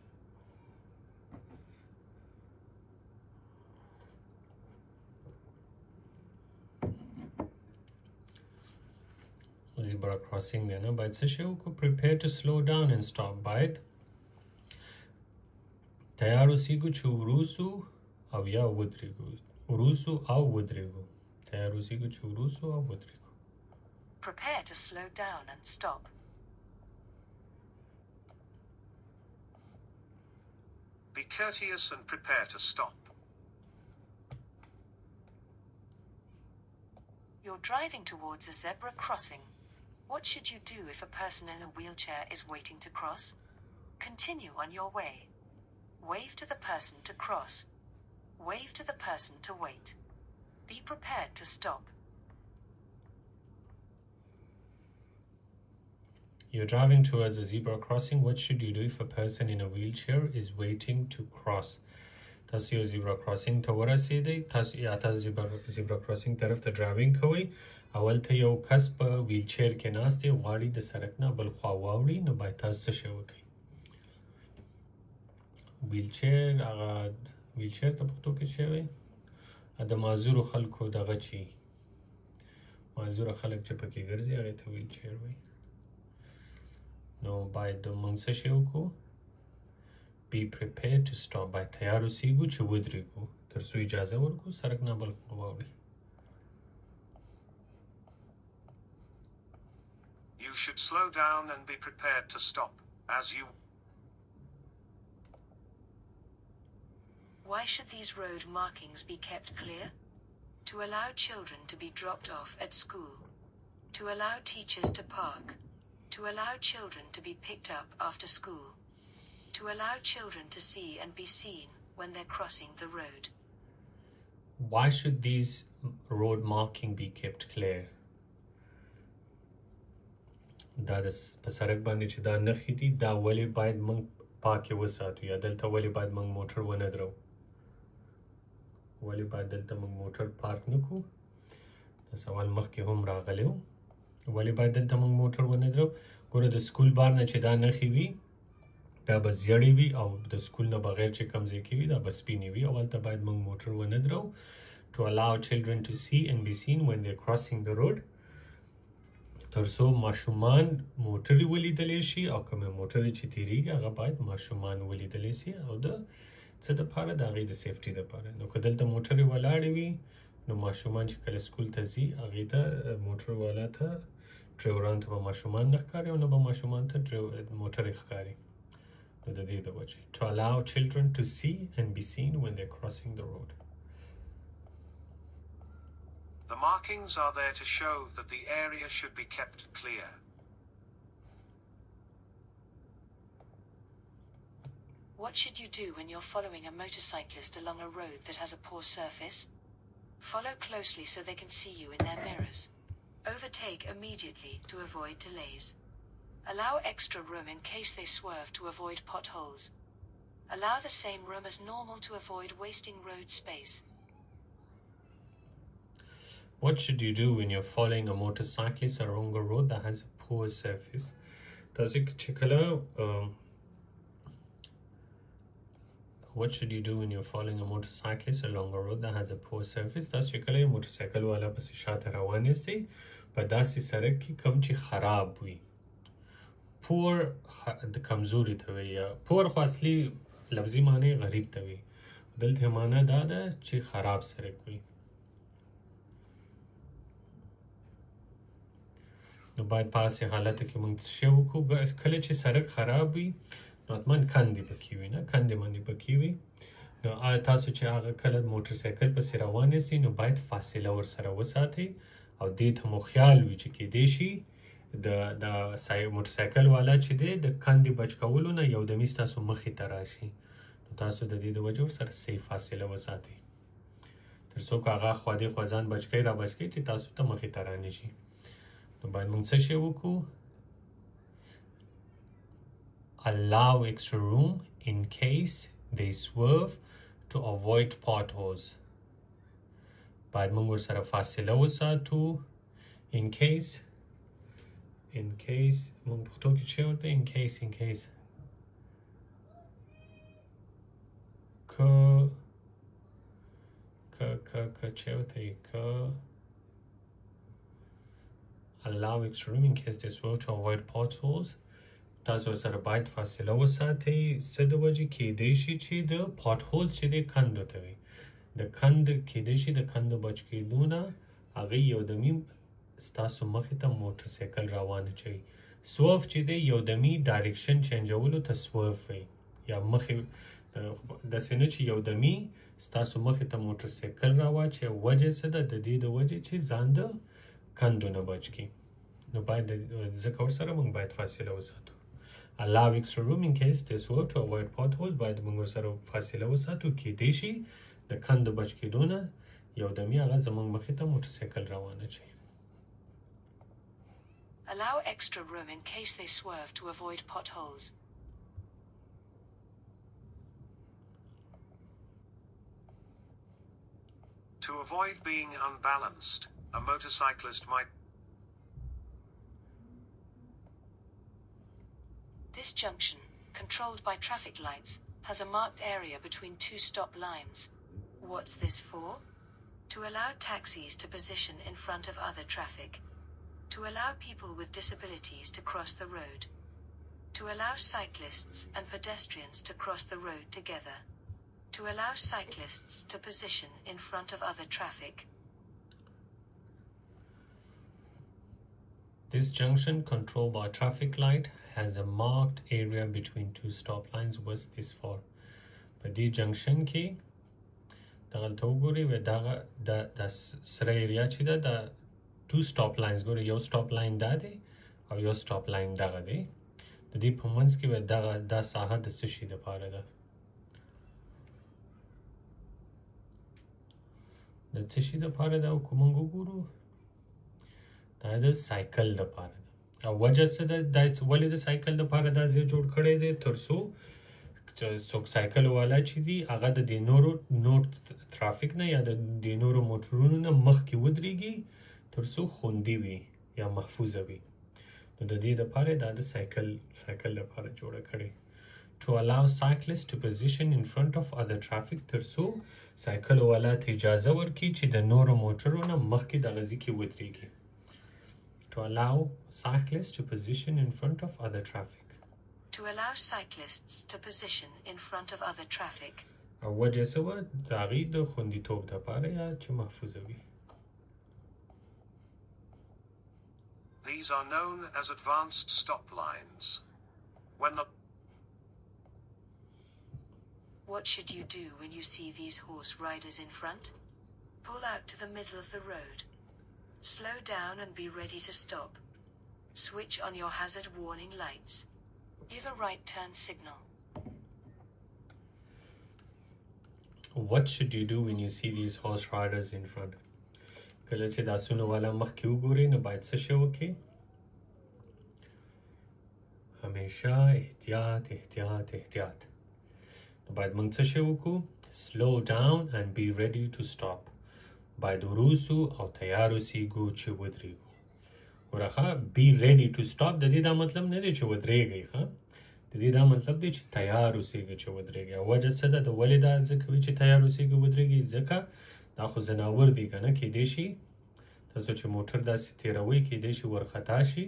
zebra crossing دی نه باید څه شی وکړو prepare to slow down and stop باید تیار اوسېږو چې وروسو او یا ودرېږو وروسو او ودرېږو تیار اوسېږو چې وروسو او ودرېږو Prepare to slow down and stop. Be courteous and prepare to stop. You're driving towards a zebra crossing. What should you do if a person in a wheelchair is waiting to cross? Continue on your way. Wave to the person to cross. Wave to the person to wait. Be prepared to stop. You're driving towards a zebra crossing. What should you do if a person in a wheelchair is waiting to cross? تاسو یو زیبرا کراسینګ ته ورسېدئ، تاسو یا تاسو زیبرا کراسینګ طرف ته ډرایوینګ کوئ، اول ته یو کس په ویل چیر کې ناست دی، غواړي د سړک نه بل خوا واوړي، نو باید تاسو څه شی وکړئ؟ ویل چیر، هغه ویل چیر ته پښتو کې څه وایي؟ د معذورو خلکو دغه چی معذوره خلک چې پکې ګرځي هغې ته ویل چیر وایي. نو باید موږ څه شی وکړو؟ be prepared to stop. باید تیار اوسېږو چې ودرېږو تر څو اجازه ورکړو سړک نه بل خوا واوړي. You should slow down and be prepared to stop, as you... Why should these road markings be kept clear? To allow children to be dropped off at school. To allow teachers to park. To allow children to be picked up after school. To allow children to see and be seen when they're crossing the road. Why should these road marking be kept clear? دا د په سړک باندې چې دا نښې دي دا ولې باید موږ پاکې وساتو، یا دلته ولې باید موږ موټر ونه درو؟ ولې باید دلته موږ موټر پارک نه کړو؟ دا سوال مخکې هم راغلی و، ولې باید دلته موږ موټر ونه درو؟ ګوره د سکول بار نه چې دا نښې وي دا به زیړې وي، او د سکول نه بغیر چې کوم ځای کې وي دا به سپینې وي، او هلته باید موږ موټر ونه درو. To allow children to see and be seen when they're crossing the road. تر څو ماشومان موټر ولیدلی شي، او کومې موټر چې تیریږي هغه باید ماشومان ولیدلی شي، او د څه دپاره؟ د هغې د سیفټي دپاره. نو که دلته موټرې ولاړې وي نو ماشومان چې کله سکول ته ځي هغې ته موټر والا ته ډرایورانو ته به ماشومان نه ښکاري، او نه به ماشومان ته موټرې ښکاري. نو د دې د وجې to allow children to see and be seen when they're crossing the road. The markings are there to show that the area should be kept clear. What should you do when you're following a motorcyclist along a road that has a poor surface? Follow closely so they can see you in their mirrors. Overtake immediately to avoid delays. Allow extra room in case they swerve to avoid potholes. Allow the same room as normal to avoid wasting road space. What should you do when you're following a motorcyclist along a road that has a poor surface? تاسو چې کله What should you do when you're following a motorcyclist along a road that has a poor surface? تاسو چې کله موټرسایکل والا پسې شاته روان یاستئ په داسې سړک کې کوم چې خراب وي. پور د کمزوري ته وي، یا پور خو اصلي لفظي معنی غریب ته وي، دلته معنی دا ده چې خراب سړک وي. نو باید په هسې حالاتو کې موږ څه شی وکړو؟ کله چې سړک خراب وي نو حتما کندې پکې وي، نه کندې باندې پکې وي. نو تاسو چې هغه کله موټرسایکل پسې روان یاستئ نو باید فاصله ورسره وساتئ، او دې ته مو خیال وي چې کیدای شي د موټرسایکل والا چې دی د کندې بچ کولو نه یو دمي ستاسو مخې ته راشي، نو تاسو د دې د وجې ورسره صحیح فاصله وساتئ تر څو که هغه خوا دې خوا ځان بچ کوي را بچ کوي چې تاسو ته مخې ته رانشي. نو باید موږ څه شی وکړو؟ Allow extra room in case they swerve to avoid potholes. باید موږ ورسره فاصله وساتو. In case موږ پښتو کې څه ورته in case که څه ورته که allow extra room in case they swerve to avoid potholes. تاسو سره باید فاصله وساتئ څه د وجې کیدای شي چې د پاټ هولز چې دی کندو ته وي، د کند کیدای شي د کندو بچ کیدو نه هغې یو دمي ستاسو مخې ته موټرسایکل روان اچوي. سورف چې دی یو دمي ډایرکشن چینجولو ته سورف وي، یا مخې داسې نه چې یو دمي ستاسو مخې ته موټرسایکل راواچوي. وجه څه ده؟ د دې د وجې چې ځان د کندو نه بچ کړي. نو باید ځکه ورسره موږ باید فاصله وساتو. Allow extra room in case they swerve to avoid potholes. باید موږ ورسره فاصله وساتو، کیدای شي د کندو بچ کېدو نه یو دمي هغه زموږ مخې ته موټرسایکل روان اچوي. Allow extra room in case they swerve to avoid potholes. avoid being unbalanced, a motorcyclist might. This junction, controlled by traffic lights, has a marked area between two stop lines. What's this for? To allow taxis to position in front of other traffic. To allow people with disabilities to cross the road. To allow cyclists and pedestrians to cross the road together. To allow cyclists to position in front of other traffic. This junction, controlled by traffic light, has a marked area between two stop lines. What's this for? په دې جنکشن کې دغلته وګورئ و د سره ایریا چې ده د two stop lines ګورئ یو stop line دا دی او یو stop line دغه دی د دې په منځ کې و دا ساحه د څه شي دپاره ده د څه شي دپاره ده او که موږ وګورو دا د سایکل دپاره ده او وجه څه ده دا ولې د سایکل دپاره دا ځای جوړ کړی دی تر څو څوک سایکل والا چې دي هغه د دې نور ترافیک نه یا د دې نورو موټرونو نه مخکې ودرېږي تر څو خوندي وي یا محفوظه وي نو د دې دپاره دا د سایکل دپاره جوړه کړې to allow cyclists to position in front of other traffic تر څو سایکل والا ته اجازه ورکړي چې د نورو موټرو نه مخکې دغه ځای کې ودرېږي to allow cyclists to position in front of other traffic To allow cyclists to position in front of other traffic. او وجه څه وه د هغې د خوندیتوب دپاره یا چې محفوظه وي These are known as advanced stop lines. What should you do when you see these horse riders in front? Pull out to the middle of the road. Slow down and be ready to stop. Switch on your hazard warning lights. Give a right turn signal. What should you do when you see these horse riders in front? کله چې د آسونو والا مخکې وګورئ نو باید څه شی وکړئ همیشه احتیاط نو باید موږ څه شی وکړو slow down and be ready to stop باید وروسو او تیار اوسېږو چې ودرېږو ورخه be ready to stop د دې دا مطلب نه دی چې ودرېږئ ښه د دې دا مطلب دی چې تیار اوسېږئ چې ودرېږئ او وجه څه ده د ولې دا ځکه وي چې تیار اوسېږئ ودرېږئ ځکه دا خو ځناور دی که نه کیدای شي تاسو چې موټر داسې تېروئ کیدای شي ورخطا شي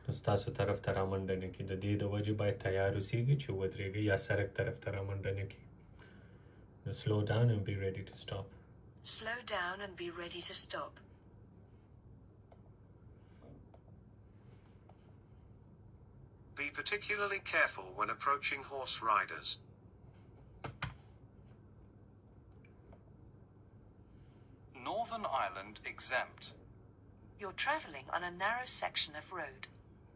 نو ستاسو طرف ته رامنډه نه کړي د دې د وجې باید تیار اوسېږئ چې ودرېږئ یا سړک طرف ته رامنډه نه کړي نو slow down and be ready to stop Slow down and be ready to stop. Be particularly careful when approaching horse riders. Northern Ireland exempt. You're traveling on a narrow section of road.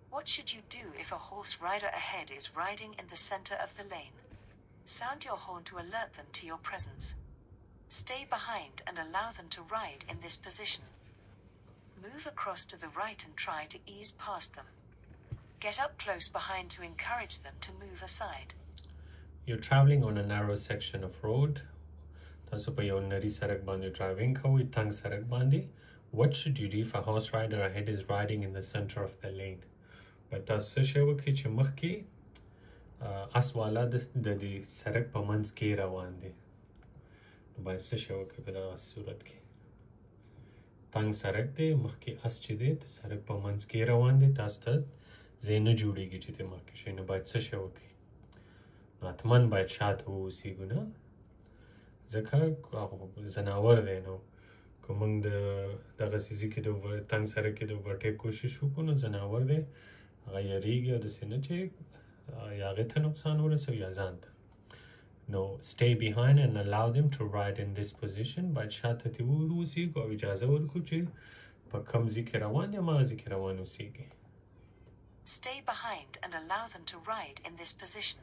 What should you do if a horse rider ahead is riding in the center of the lane? Sound your horn to alert them to your presence. Stay behind and allow them to ride in this position. Move across to the right and try to ease past them. Get up close behind to encourage them to move aside. You're traveling on a narrow section of road. تاسو په یو نری سړک باندې ډرایوینګ کوئ تنګ سړک باندې What should you do if a horse rider ahead is riding in the center of the lane? باید تاسو څه شی وکړئ چې مخکې اس والا د دې سړک په منځ کې روان دی نو باید څه شی وکړئ په دغه صورت کې تنګ سړک دی مخکې اس چې دی د سړک په منځ کې روان دی تاسو ته ځای نه جوړېږي چې ته مخکې شئ نو باید څه شی وکړئ نو حتما باید شاته واوسېږو نه ځکه ځناور دی نو که موږ دغه څیزي کې د تنګ سړک کې د اوورټیک کوشش وکړو نو ځناور دی هغه یریږي او داسې نه چې یا هغې ته نقصان ورسوي یا ځان ته نو stay behind and allow them to ride in this position باید شاته ترې واوسېږو او اجازه ورکړو چې په کوم ځای کې روان یم هغه ځای کې روان اوسېږي Stay behind and allow them to ride in this position.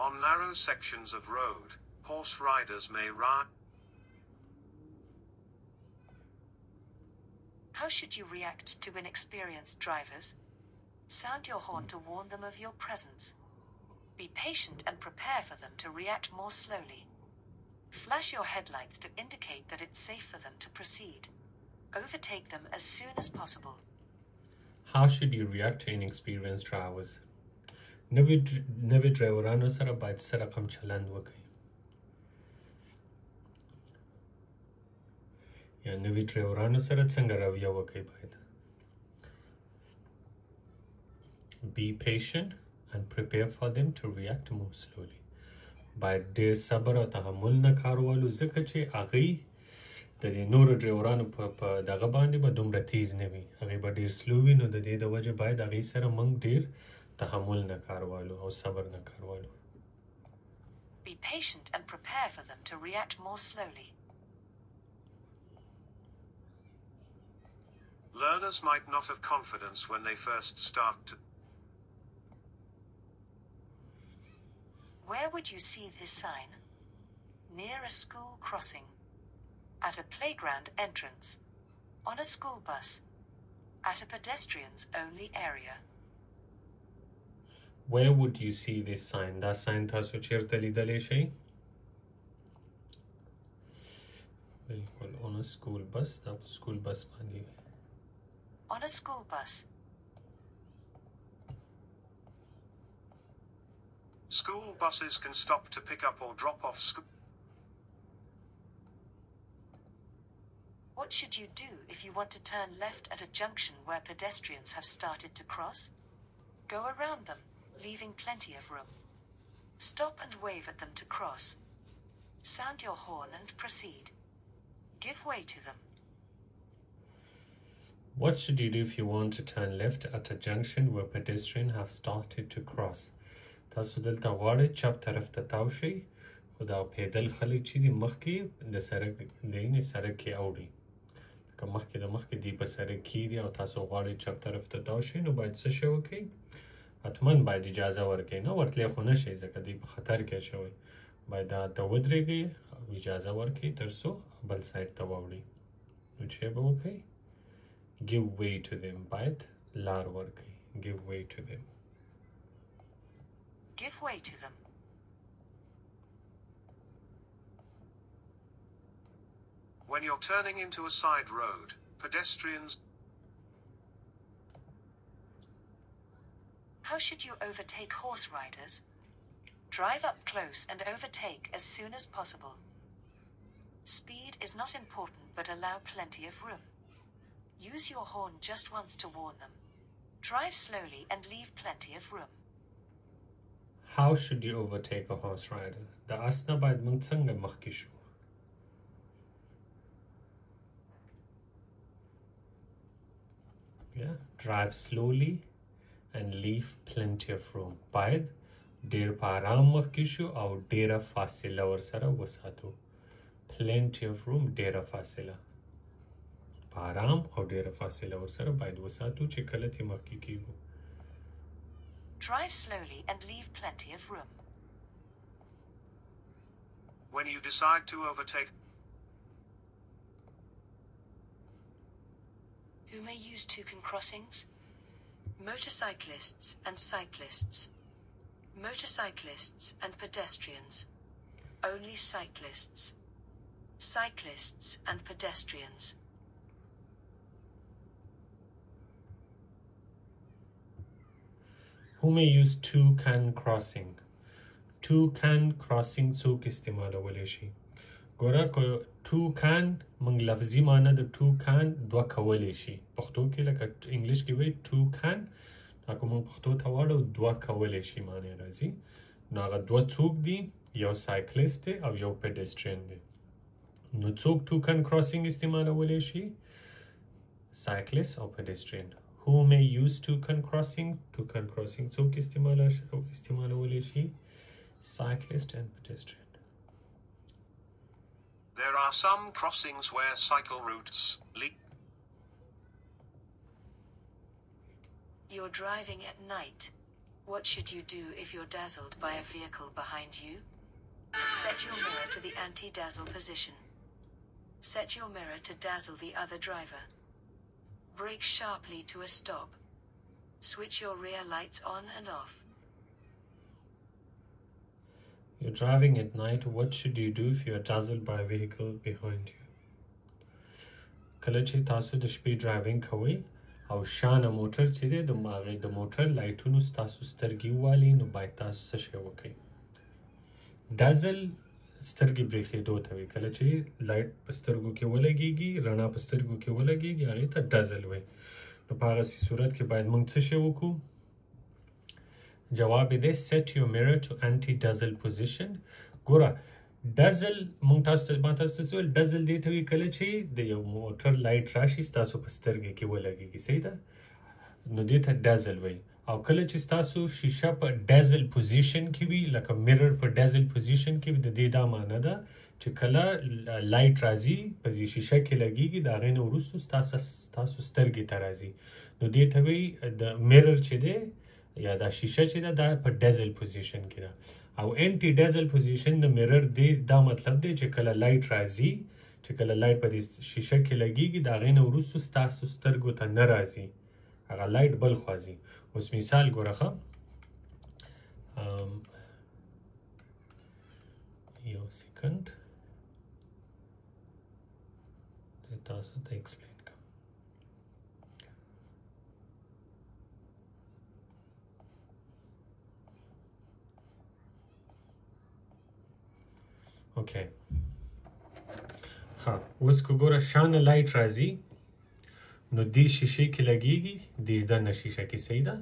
On narrow sections of road, horse riders may ride. How should you react to inexperienced drivers? Sound your horn to warn them of your presence. Be patient and prepare for them to react more slowly. Flash your headlights to indicate that it's safe for them to proceed. Overtake them as soon as possible. How should you react to inexperienced drivers? نوی ډرایورانو سره باید څه رقم چلند وکړي یا نوی ډرایورانو سره څنګه رویه وکړي باید Be patient and prepare for them to react more slowly. باید ډېر صبر او تحمل نه کار والو ځکه چې هغوی د دې نورو ډرایورانو په دغه باندې به دومره تیز نه وي هغوی به ډېر سلو وي نو د دې د وجې باید هغوی سره موږ ډېر تحمل نه کار والو او صبر نه کار والو Be patient and prepare for them to react more slowly. Learners might not have confidence when they first start to. Where would you see this sign? Near a school crossing. At a playground entrance. On a school bus. At a pedestrians only area. Where would you see this sign? دا sign تاسو چیرته لیدلی شئ بالکل on a school bus دا په school bus باندې وي On a school bus. School buses can stop to pick up or drop off What should you do if you want to turn left at a junction where pedestrians have started to cross? Go around them, leaving plenty of room. Stop and wave at them to cross. Sound your horn and proceed. Give way to them. What should you do if you want to turn left at a junction where pedestrians have started to cross? تاسو دلته غواړئ چپ طرف ته تاو شئ خو دا پیدل خلک چې دي مخکې د سړک کې اوړي لکه مخکې د مخکې دی په سړک کې دي او تاسو غواړئ چپ طرف ته تاو شئ نو باید څه شی وکړئ حتما باید اجازه ورکړئ نه ورتلی خو نه شئ ځکه دی په خطر کې اچوئ باید ته ودرېږئ او اجازه ورکړئ تر څو بل سایډ ته واوړئ نو چې به وکړئ Give way to them باید لار ورکړئ Give way to them Give way to them. When you're turning into a side road, pedestrians. How should you overtake horse riders? Drive up close and overtake as soon as possible. Speed is not important but allow plenty of room. Use your horn just once to warn them. Drive slowly and leave plenty of room. How should you overtake a horse rider? د اس نه باید موږ څنګه مخکې شو Drive slowly and leave plenty of room. باید ډیر په آرام مخکې شو او ډیره فاصله ورسره وساتو. Plenty of room ډیره فاصله. په آرام او ډیره فاصله ورسره باید وساتو چې کله تې مخکې کیږو. Drive slowly and leave plenty of room. When you decide to overtake. Who may use toucan crossings? Motorcyclists and cyclists. Motorcyclists and pedestrians. Only cyclists. Cyclists and pedestrians. Who may use toucan crossing? Toucan crossing څوک استعمالولی شي؟ ګوره که toucan موږ لفظي معنی د toucan دوه کولی شي. پښتو کې لکه انګلیش کې وایي toucan که موږ پښتو ته واړو دوه کولی شي معنی راځي. نو هغه دوه څوک دي یو سایکلیست دی او یو پیډسټرین دی. نو څوک toucan crossing استعمالولی شي؟ سایکلیست او پیډسټرین. Who may use toucan crossing? Toucan crossing څوک استعمالولی شي؟ Cyclist and pedestrian. There are some crossings where cycle routes lead. You're driving at night. What should you do if you're dazzled by a vehicle behind you? Set your mirror to the anti-dazzle position. Set your mirror to dazzle the other driver. Brake sharply to a stop. Switch your rear lights on and off. You're driving at night. What should you do if you are dazzled by a vehicle behind you? کله چې تاسو د شپې ډرایوینګ کوئ او شانه موټر چې دی د موټر لایټونو ستاسو سترګې والي نو باید تاسو څه شی وکړئ ډازل سترګې برېښېدو ته وایي کله چې لایټ په سترګو کې ولګېږي رڼا په سترګو کې ولګېږي هغې ته ډازل وایي نو په هغسې صورت کې باید موږ څه شی وکړو جواب یې دی set your mirror to anti-dazzle position ګوره ډزل مونږ تاسو ته ویل ډزل دې ته وایي کله چې د یو موټر لایټ راشي ستاسو په سترګې کې ولګېږي صحیح ده نو دې ته ډزل وایي او کله چې ستاسو شیشه په ډزل پوزیشن کې وي لکه میرر په ډزل پوزیشن کې وي د دې دا معنی ده چې کله لایټ راځي په دې شیشه کې لګېږي د هغې نه وروستو ستاسو سترګې ته راځي نو دې ته وایي د میرر چې دی یا دا شیشه چې ده دا په ډزل پوزیشن کې ده او انټي ډزل پوزیشن د میرر دی دا مطلب دی چې کله لایټ راځي چې کله لایټ په دې شیشه کې لګېږي د هغې نه وروستو ستاسو سترګو ته نه راځي هغه لایټ بل خوا ځي اوس مثال ګوره ښه یو سیکنډ زه تاسو ته ایکسپلین کوم اوکې ها اوس که ګوره شانه لایټ راځي نو دې شیشې کې لګېږي دې دننه شیشه کې صحیح ده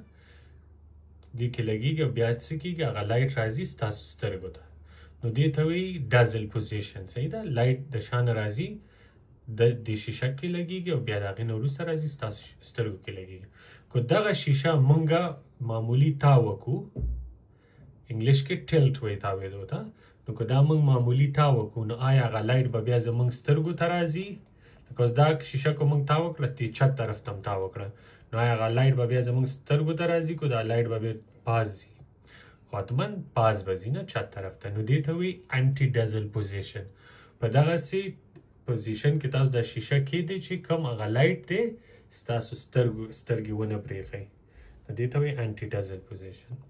دې کې لګېږي او بیا څه کېږي هغه لایټ راځي ستاسو سترګو ته نو دې ته وایي ډزل پوزیشن صحیح ده لایټ د شانه راځي د دې شیشه کې لګېږي او بیا د هغې نه وروسته راځي ستاسو سترګو کې لګېږي که دغه شیشه مونږه معمولي تاو وکړو انګلیش کې ټلټ وایي تاوېدو ته نو که دا موږ معمولي تاو وکړو نو آیا هغه لایټ به بیا زموږ سترګو ته راځي لکه اوس دا شیشه که موږ تاو کړه دې چت طرف ته هم تاو کړه نو آیا هغه لایټ به بیا زموږ سترګو ته راځي که دا لایټ به بیا پاس ځي خو حتما پاس به ځي نه چت طرف ته نو دې ته وایي انټي ډزل پوزیشن په دغسې پوزیشن کې تاسو دا شیشه کېدی چې کوم هغه لایټ دی ستاسو سترګې ونه برېښئ نو دې ته وایي انټي ډزل پوزیشن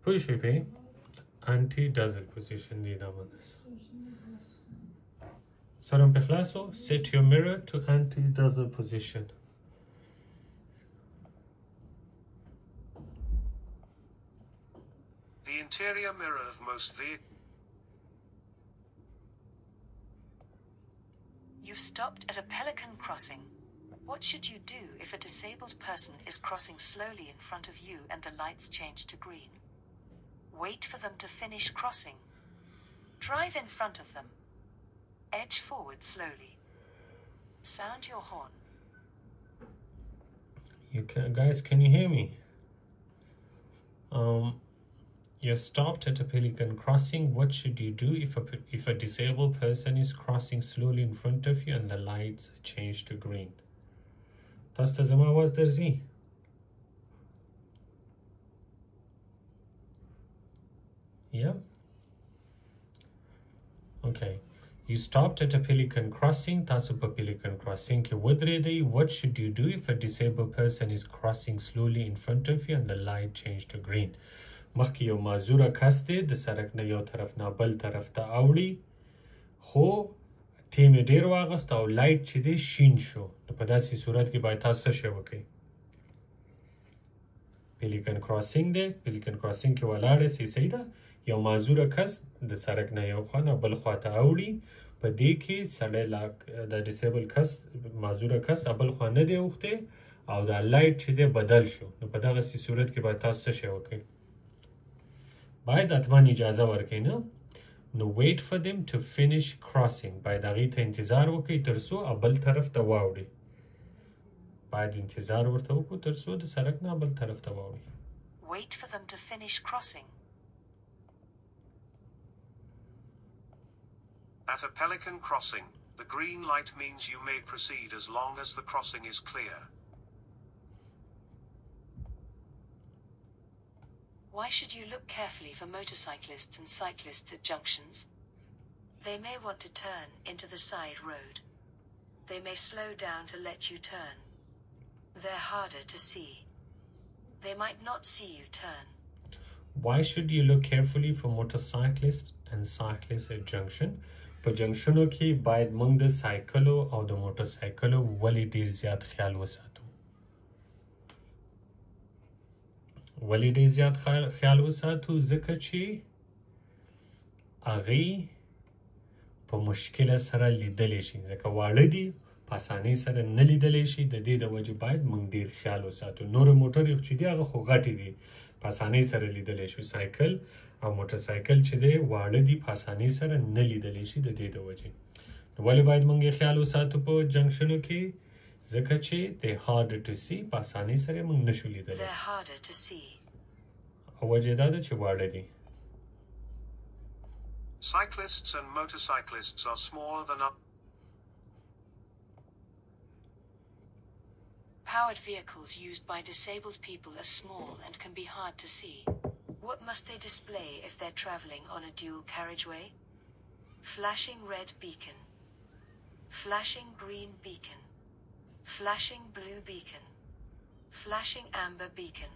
پوه شوې پرې انټي ډزل پوزیشن دی دا معنی سره مو پې خلاص و set your mirror to anti dazzle position The interior mirror of most vehicles. You stopped at a pelican crossing. What should you do if a disabled person is crossing slowly in front of you and the lights change to green? Wait for them to finish crossing. Drive in front of them. Edge forward slowly. Sound your horn. Guys, can you hear me? You're stopped at a pelican crossing. What should you do if a disabled person is crossing slowly in front of you and the lights change to green? تاسو ته زما آواز درځي؟ Yeah? Okay. You stopped at a pelican crossing. تاسو په pelican crossing کې ودرېدئ. What should you do if a disabled person is crossing slowly in front of you and the light changed to green? مخکې یو معذوره کس دی د سړک نه یو طرف نه بل طرف ته اوړي خو ټیم یې ډېر واغست او لایټ چې دی شین شو نو په داسې صورت کې باید تاسو څه شی وکړئ پلیکن کراسینګ دی پلیکن کراسینګ کې ولاړې سي صحیح ده یو معذوره کس د سړک نه یو خوا نه بل خوا ته اوړي په دې کې سړی د ډیسیبل کس معذوره کس بل خوا نه دی اوښتی او دا لایټ چې دی بدل شو نو په دغسې صورت کې باید تاسو څه شی وکړئ باید حتما اجازه ورکړئ نه نو wait for them to finish crossing باید هغې ته انتظار وکړئ تر څو بل طرف ته واوړي باید انتظار ورته وکړو تر څو د سړک نه بل طرف ته واوړي Wait for them to finish crossing. At a pelican crossing, the green light means you may proceed as long as the crossing is clear. Why should you look carefully for motorcyclists and cyclists at junctions? They may want to turn into the side road. They may slow down to let you turn. They're harder to see. They might not see you turn. Why should you look carefully for motorcyclists and cyclists at junction? په جنکشنو کې باید موږ د سایکلو او د موټرسایکلو ولې ډیر زیات خیال وساتو؟ ولې ډیر زیات خیال وساتو؟ ځکه چې هغوی په مشکله سره لیدلی شي، ځکه واړه دي په اسانۍ سره نه لیدلی شي. د دې د وجې باید موږ ډیر خیال وساتو. نور موټر چې دي هغه خو غټې دي، په اسانۍ سره لیدلی شي. سایکل او موټرسایکل چې دی واړه دي، په اسانۍ سره نه لیدلی شي. د دې د وجې نو ولې باید موږ یې خیال وساتو په جنکشنو کې؟ ځکه چې they harder to see، په اسانۍ سره موږ نشو لیدلی. They're harder to see. او وجې دا ده چې واړه دي. Cyclists and motorcyclists are smaller than Powered vehicles used by disabled people are small and can be hard to see. What must they display if they're traveling on a dual carriageway? Flashing red beacon. Flashing green beacon. Flashing blue beacon. Flashing amber beacon.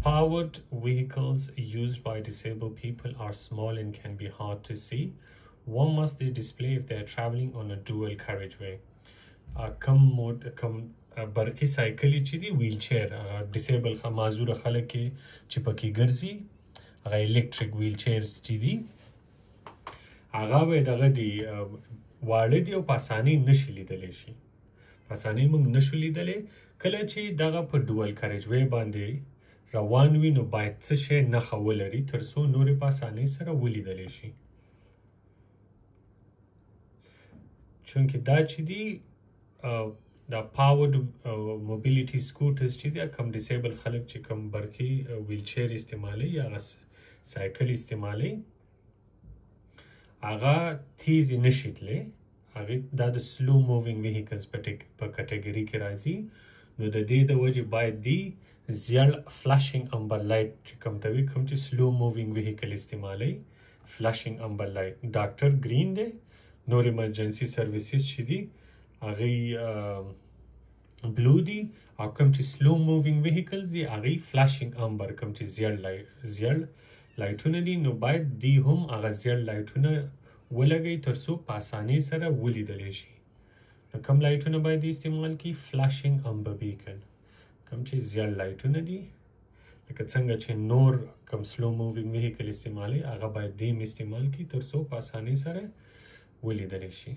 Powered vehicles used by disabled people are small and can be hard to see. What must they display if they are traveling on a dual carriageway? کم برقی سایکلی چې دی ویل چیر، ډیسیبل معذوره خلک چې پکې ګرځي، هغه الکتریک ویل چیرز چې دي هغه به دغه دي واړه دي او په اسانۍ نشي لیدلی شي. په اسانۍ موږ نشو لیدلی. کله چې دغه په ډول کریجوی باندې روان وي نو باید څه شی نښه ولري تر څو نورې په اسانۍ سره ولیدلی شي. چونکې دا چې دي دا پاورد موبیلیټي سکوټرز چې دي کم ډیسیبل خلک چې کم برقي ویل چیر استعمالوي یا سایکل استعمالوي هغه تیزې نشي تللی. هغې دا د سلو مووینګ ویهیکلز په کټګري کې راځي. نو د دې د وجې باید دی زیړ فلاشینګ امبر لایټ چې کوم ته وي، کوم چې سلو مووینګ ویهیکل استعمالوي، فلاشینګ امبر لایټ. ډاکټر ګرین دی، نور ایمرجنسي سرویسز چې دي هغوی بلو دي، او کوم چې سلو مووینګ ویهیکلز دي هغوی فلاشینګ امبر، کوم چې زیړ لایټونه دي. نو باید دی هم هغه زیړ لایټونه ولګوي تر څو په اسانۍ سره ولیدلی شي. نو کوم لایټونه باید استعمال کړي؟ فلاشینګ امبر بیکن، کوم چې زیړ لایټونه دي. لکه څنګه چې نور کوم سلو مووینګ ویهیکل استعمالوي هغه باید دیم استعمال کړي تر څو په اسانۍ سره ولیدلی شي.